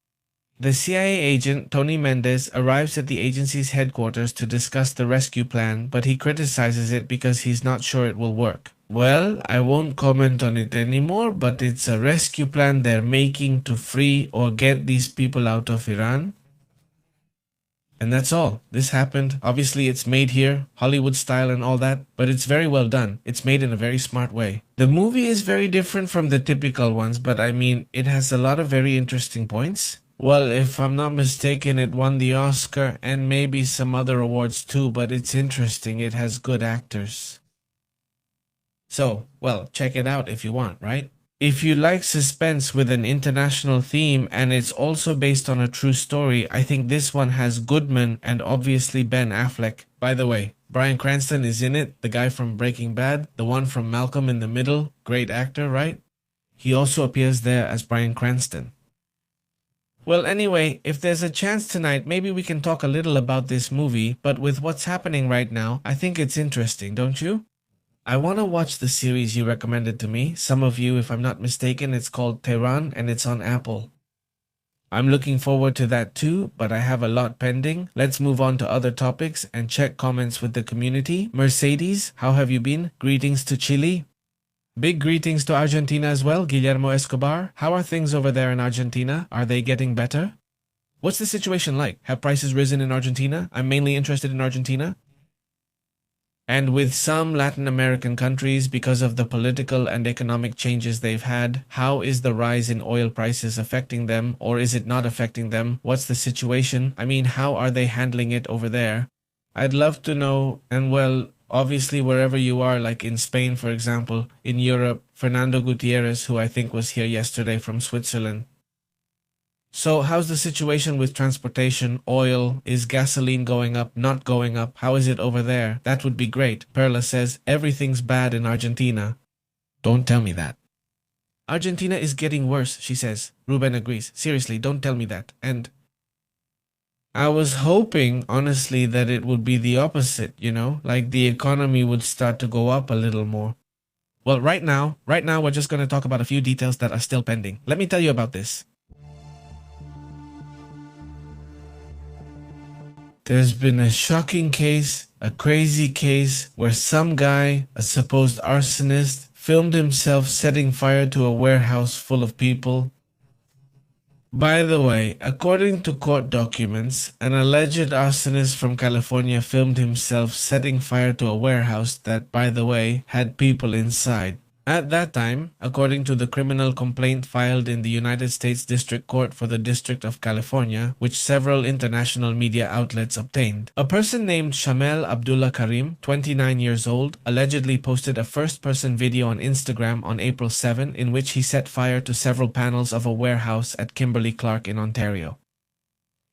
The CIA agent, Tony Mendez, arrives at the agency's headquarters to discuss the rescue plan, but he criticizes it because he's not sure it will work. Well, I won't comment on it anymore, but it's a rescue plan they're making to free or get these people out of Iran. And that's all. This happened. Obviously, it's made here, Hollywood style and all that, but it's very well done. It's made in a very smart way. The movie is very different from the typical ones, but I mean, it has a lot of very interesting points. Well, if I'm not mistaken, it won the Oscar and maybe some other awards too, but it's interesting. It has good actors. So, well, check it out if you want, right? If you like suspense with an international theme and it's also based on a true story, I think this one has Goodman and obviously Ben Affleck. By the way, Bryan Cranston is in it, the guy from Breaking Bad, the one from Malcolm in the Middle, great actor, right? He also appears there as Bryan Cranston. Well, anyway, if there's a chance tonight, maybe we can talk a little about this movie, but with what's happening right now, I think it's interesting, don't you? I want to watch the series you recommended to me. Some of you, if I'm not mistaken, it's called Tehran and it's on Apple. I'm looking forward to that too, but I have a lot pending. Let's move on to other topics and check comments with the community. Mercedes, how have you been? Greetings to Chile. Big greetings to Argentina as well, Guillermo Escobar. How are things over there in Argentina? Are they getting better? What's the situation like? Have prices risen in Argentina? I'm mainly interested in Argentina. And with some Latin American countries, because of the political and economic changes they've had, how is the rise in oil prices affecting them, or is it not affecting them? What's the situation? I mean, how are they handling it over there? I'd love to know, and well, obviously wherever you are, like in Spain, for example, in Europe, Fernando Gutierrez, who I think was here yesterday from Switzerland. So how's the situation with transportation, oil? Is gasoline going up, not going up? How is it over there? That would be great. Perla says, everything's bad in Argentina. Don't tell me that. Argentina is getting worse, she says. Ruben agrees. Seriously, don't tell me that. And I was hoping, honestly, that it would be the opposite, like the economy would start to go up a little more. Well, right now, we're just going to talk about a few details that are still pending. Let me tell you about this. There's been a shocking case, a crazy case, where some guy, a supposed arsonist, filmed himself setting fire to a warehouse full of people. By the way, according to court documents, an alleged arsonist from California filmed himself setting fire to a warehouse that, by the way, had people inside. At that time, according to the criminal complaint filed in the United States District Court for the District of California, which several international media outlets obtained, a person named Shamel Abdullah Karim, 29 years old, allegedly posted a first-person video on Instagram on April 7 in which he set fire to several panels of a warehouse at Kimberly-Clark in Ontario.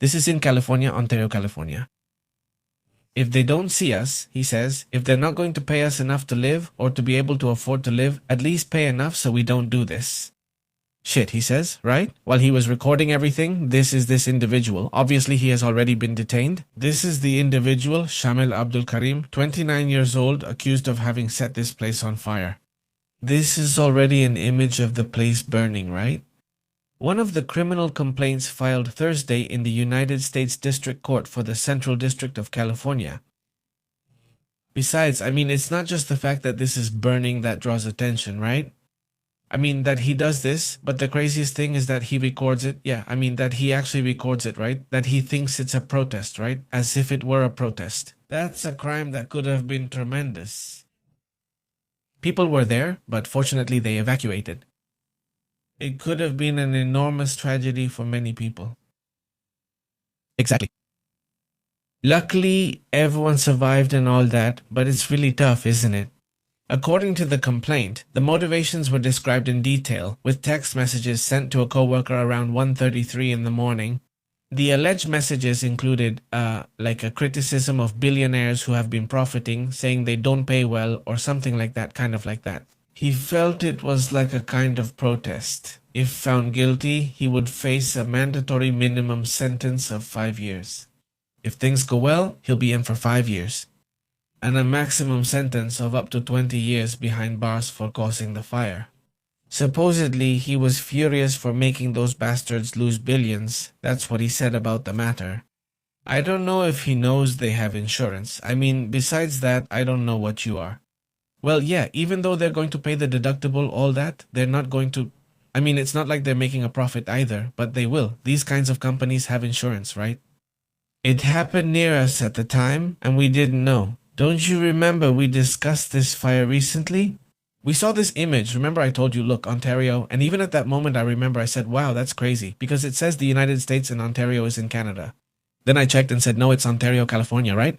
This is in California, Ontario, California. If they don't see us, he says, if they're not going to pay us enough to live or to be able to afford to live, at least pay enough so we don't do this. Shit, he says, right? While he was recording everything, this is this individual. Obviously, he has already been detained. This is the individual, Shamil Abdul Karim, 29 years old, accused of having set this place on fire. This is already an image of the place burning, right? One of the criminal complaints filed Thursday in the United States District Court for the Central District of California. Besides, it's not just the fact that this is burning that draws attention, right? That he does this, but the craziest thing is that he records it. Yeah, that he actually records it, right? That he thinks it's a protest, right? As if it were a protest. That's a crime that could have been tremendous. People were there, but fortunately they evacuated. It could have been an enormous tragedy for many people. Exactly. Luckily, everyone survived and all that, but it's really tough, isn't it? According to the complaint, the motivations were described in detail, with text messages sent to a coworker around 1:33 in the morning. The alleged messages included, like a criticism of billionaires who have been profiting, saying they don't pay well, or something like that, kind of like that. He felt it was like a kind of protest. If found guilty, he would face a mandatory minimum sentence of 5 years. If things go well, he'll be in for 5 years. And a maximum sentence of up to 20 years behind bars for causing the fire. Supposedly, he was furious for making those bastards lose billions. That's what he said about the matter. I don't know if he knows they have insurance. Besides that, I don't know what you are. Well, yeah, even though they're going to pay the deductible, all that, they're not going to... it's not like they're making a profit either, but they will. These kinds of companies have insurance, right? It happened near us at the time, and we didn't know. Don't you remember we discussed this fire recently? We saw this image. Remember I told you, look, Ontario, and even at that moment I remember I said, wow, that's crazy, because it says the United States and Ontario is in Canada. Then I checked and said, no, it's Ontario, California, right?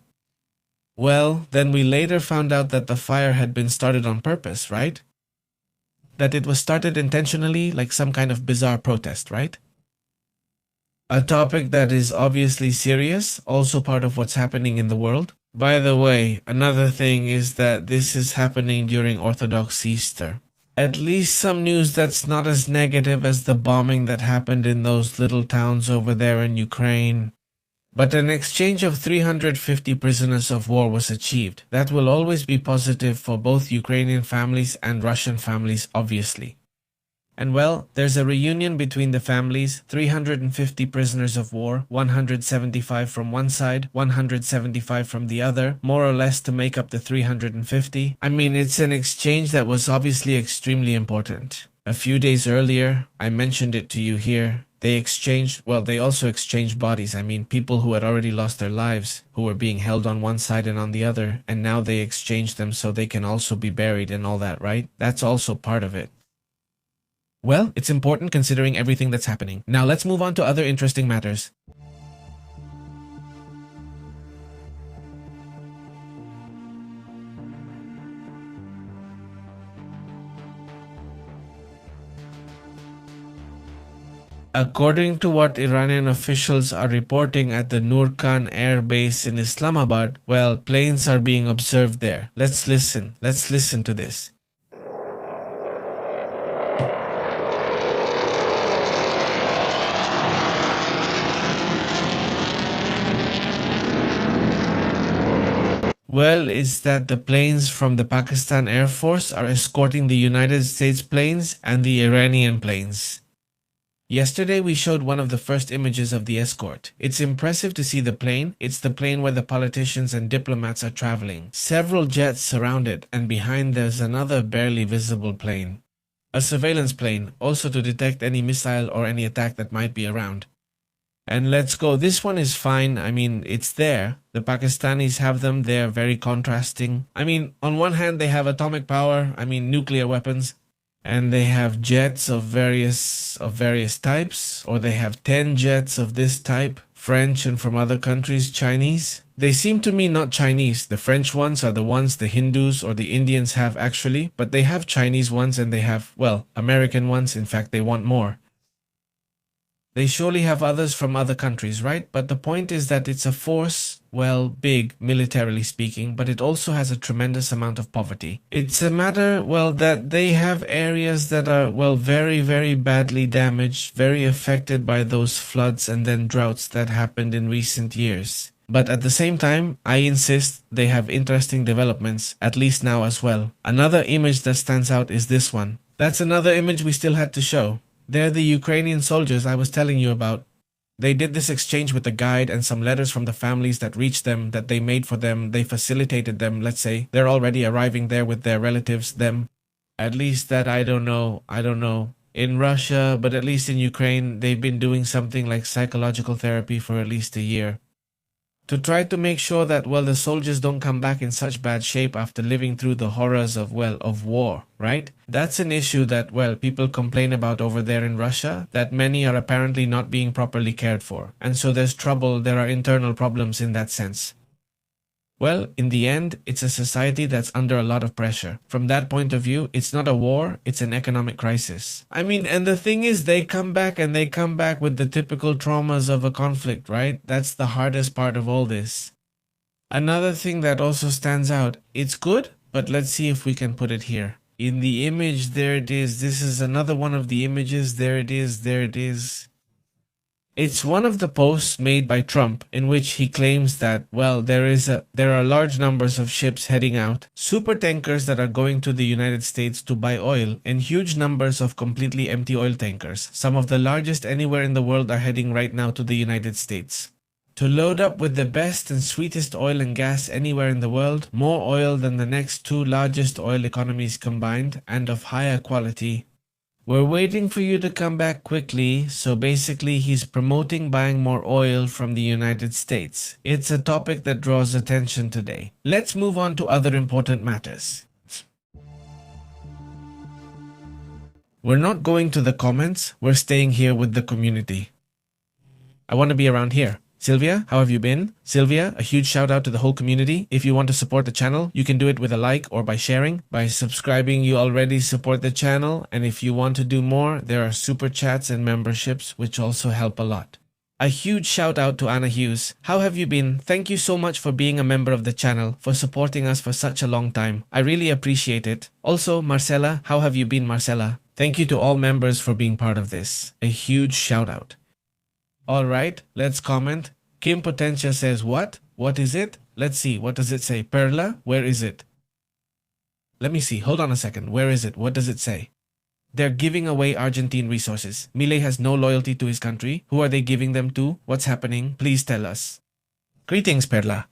Well, then we later found out that the fire had been started on purpose, right? That it was started intentionally, like some kind of bizarre protest, right? A topic that is obviously serious, also part of what's happening in the world. By the way, another thing is that this is happening during Orthodox Easter. At least some news that's not as negative as the bombing that happened in those little towns over there in Ukraine. But an exchange of 350 prisoners of war was achieved. That will always be positive for both Ukrainian families and Russian families, obviously. And well, there's a reunion between the families, 350 prisoners of war, 175 from one side, 175 from the other, more or less to make up the 350. It's an exchange that was obviously extremely important. A few days earlier, I mentioned it to you here, they also exchanged bodies. People who had already lost their lives, who were being held on one side and on the other, and now they exchanged them so they can also be buried and all that, right? That's also part of it. Well, it's important considering everything that's happening. Now let's move on to other interesting matters. According to what Iranian officials are reporting at the Nur Khan Air Base in Islamabad, well, planes are being observed there. Let's listen to this. Well, it's that the planes from the Pakistan Air Force are escorting the United States planes and the Iranian planes. Yesterday we showed one of the first images of the escort. It's impressive to see the plane. It's the plane where the politicians and diplomats are traveling. Several jets surround it, and behind there's another barely visible plane. A surveillance plane, also to detect any missile or any attack that might be around. And let's go. This one is fine. I mean, it's there. The Pakistanis have them. They're very contrasting. I mean, on one hand, they have atomic power. I mean, nuclear weapons. And they have jets of various types. Or they have 10 jets of this type. French and from other countries, Chinese. They seem to me not Chinese. The French ones are the ones the Hindus or the Indians have actually. But they have Chinese ones and they have, well, American ones. In fact, they want more. They surely have others from other countries, right? But the point is that it's a force, well, big, militarily speaking, but it also has a tremendous amount of poverty. It's a matter, well, that they have areas that are, well, very, very badly damaged, very affected by those floods and then droughts that happened in recent years. But at the same time, I insist they have interesting developments, at least now as well. Another image that stands out is this one. That's another image we still had to show. They're the Ukrainian soldiers I was telling you about. They did this exchange with the guide and some letters from the families that reached them, that they made for them. They facilitated them, let's say. They're already arriving there with their relatives, them. At least that I don't know. In Russia, but at least in Ukraine, they've been doing something like psychological therapy for at least a year. To try to make sure that, well, the soldiers don't come back in such bad shape after living through the horrors of, well, of war, right? That's an issue that, well, people complain about over there in Russia, that many are apparently not being properly cared for. And so there's trouble, there are internal problems in that sense. Well, in the end, it's a society that's under a lot of pressure. From that point of view, it's not a war, it's an economic crisis. I mean, and the thing is, they come back with the typical traumas of a conflict, right? That's the hardest part of all this. Another thing that also stands out, it's good, but let's see if we can put it here. In the image, there it is. This is another one of the images. There it is. It's one of the posts made by Trump in which he claims that, well, there are large numbers of ships heading out, super tankers that are going to the United States to buy oil, and huge numbers of completely empty oil tankers. Some of the largest anywhere in the world are heading right now to the United States. To load up with the best and sweetest oil and gas anywhere in the world, more oil than the next two largest oil economies combined, and of higher quality. We're waiting for you to come back quickly, so basically he's promoting buying more oil from the United States. It's a topic that draws attention today. Let's move on to other important matters. We're not going to the comments, we're staying here with the community. I want to be around here. Sylvia, how have you been? Sylvia, a huge shout out to the whole community. If you want to support the channel, you can do it with a like or by sharing. By subscribing, you already support the channel. And if you want to do more, there are super chats and memberships, which also help a lot. A huge shout out to Anna Hughes. How have you been? Thank you so much for being a member of the channel, for supporting us for such a long time. I really appreciate it. Also, Marcella, how have you been, Marcella? Thank you to all members for being part of this. A huge shout out. Alright, let's comment. Kim Potentia says what? What is it? Let's see, what does it say? Perla? Where is it? Let me see, hold on a second. Where is it? What does it say? They're giving away Argentine resources. Milei has no loyalty to his country. Who are they giving them to? What's happening? Please tell us. Greetings, Perla.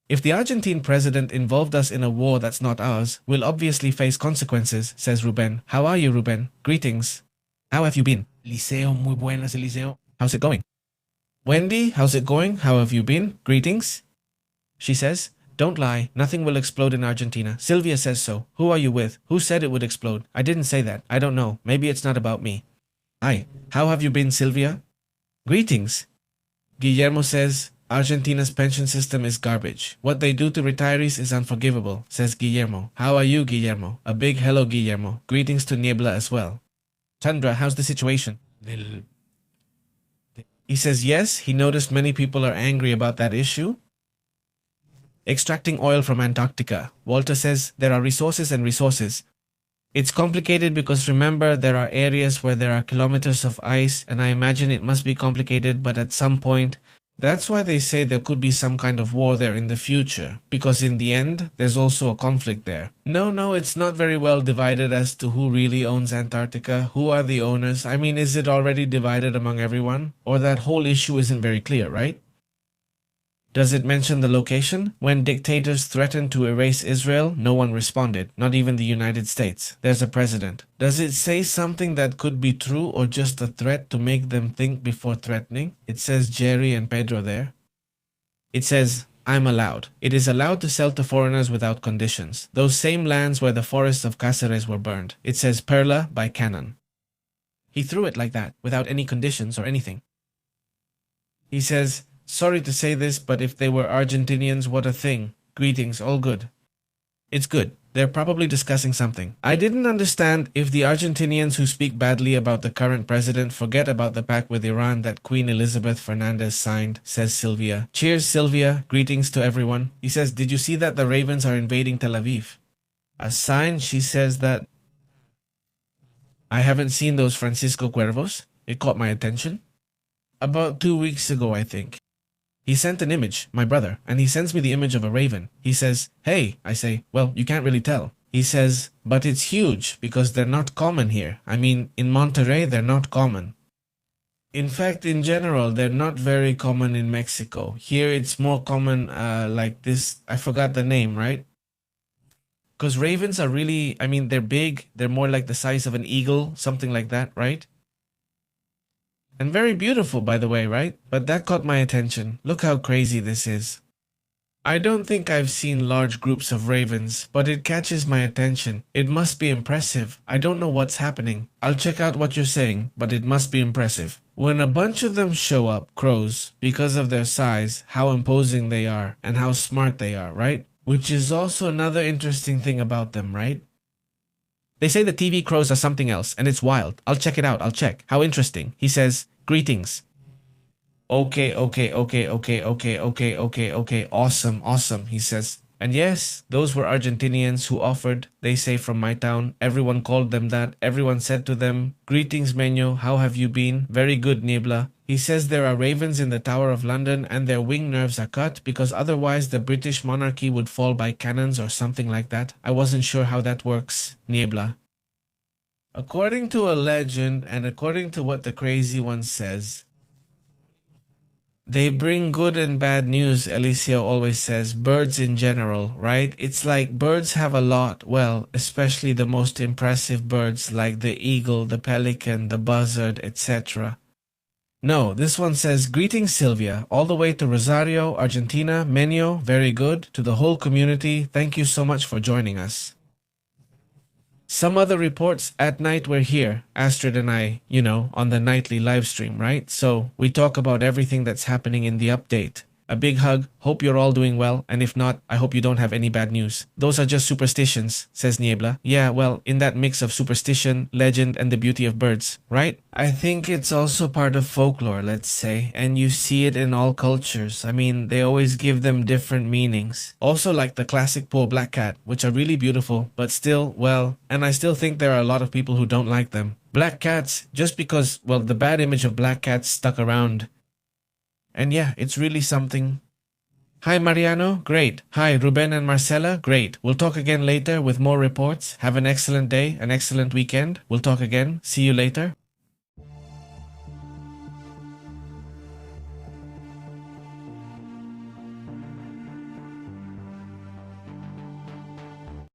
If the Argentine president involved us in a war that's not ours, we'll obviously face consequences, says Ruben. How are you, Ruben? Greetings. How have you been? Liceo, muy buenas, Eliseo. How's it going? Wendy, how's it going? How have you been? Greetings. She says, don't lie, nothing will explode in Argentina. Sylvia says so. Who are you with? Who said it would explode? I didn't say that. I don't know. Maybe it's not about me. Hi, how have you been, Sylvia? Greetings. Guillermo says, Argentina's pension system is garbage. What they do to retirees is unforgivable, says Guillermo. How are you, Guillermo? A big hello, Guillermo. Greetings to Niebla as well. Chandra, how's the situation? He says yes, he noticed many people are angry about that issue. Extracting oil from Antarctica. Walter says there are resources and resources. It's complicated because remember there are areas where there are kilometers of ice and I imagine it must be complicated, but at some point That's why they say there could be some kind of war there in the future, because in the end, there's also a conflict there. No, it's not very well divided as to who really owns Antarctica, who are the owners. I mean, is it already divided among everyone? Or that whole issue isn't very clear, right? Does it mention the location? When dictators threatened to erase Israel, no one responded, not even the United States. There's a president. Does it say something that could be true or just a threat to make them think before threatening? It says Jerry and Pedro there. It says, I'm allowed. It is allowed to sell to foreigners without conditions. Those same lands where the forests of Cáceres were burned. It says Perla by Cannon. He threw it like that, without any conditions or anything. He says, sorry to say this, but if they were Argentinians, what a thing. Greetings, all good. It's good. They're probably discussing something. I didn't understand if the Argentinians who speak badly about the current president forget about the pact with Iran that Queen Elizabeth Fernandez signed, says Sylvia. Cheers, Sylvia. Greetings to everyone. He says, did you see that the Ravens are invading Tel Aviv? A sign, she says that... I haven't seen those Francisco Cuervos. It caught my attention. About 2 weeks ago, I think. He sent an image, my brother, and he sends me the image of a raven. He says, hey, I say, well, you can't really tell. He says, but it's huge because they're not common here. I mean, in Monterrey, they're not common. In fact, in general, they're not very common in Mexico. Here, it's more common like this. I forgot the name, right? Because ravens are really, I mean, they're big. They're more like the size of an eagle, something like that, right? And very beautiful, by the way, right? But that caught my attention. Look how crazy this is. I don't think I've seen large groups of ravens, but it catches my attention. It must be impressive. I don't know what's happening. I'll check out what you're saying, but it must be impressive. When a bunch of them show up, crows, because of their size, how imposing they are, and how smart they are, right? Which is also another interesting thing about them, right? They say the TV crows are something else, and it's wild. I'll check it out, I'll check. How interesting. He says, greetings. Okay. Awesome, he says. And yes, those were Argentinians who offered, they say from my town. Everyone called them that. Everyone said to them, greetings, Meño, how have you been? Very good, Niebla. He says there are ravens in the Tower of London and their wing nerves are cut because otherwise the British monarchy would fall by cannons or something like that. I wasn't sure how that works, Niebla. According to a legend and according to what the crazy one says, they bring good and bad news, Alicia always says. Birds in general, right? It's like birds have a lot. Well, especially the most impressive birds like the eagle, the pelican, the buzzard, etc. No, this one says, greetings, Sylvia, all the way to Rosario, Argentina. Meño, very good. To the whole community, thank you so much for joining us. Some other reports at night we're here, Astrid and I, on the nightly live stream, right? So we talk about everything that's happening in the update. A big hug. Hope you're all doing well. And if not, I hope you don't have any bad news. Those are just superstitions, says Niebla. Yeah, well, in that mix of superstition, legend, and the beauty of birds, right? I think it's also part of folklore, let's say. And you see it in all cultures. I mean, they always give them different meanings. Also like the classic poor black cat, which are really beautiful, but still, well, and I still think there are a lot of people who don't like them. Black cats, just because, well, the bad image of black cats stuck around. And yeah, it's really something. Hi Mariano, great. Hi Ruben and Marcela, great. We'll talk again later with more reports. Have an excellent day, an excellent weekend. We'll talk again. See you later.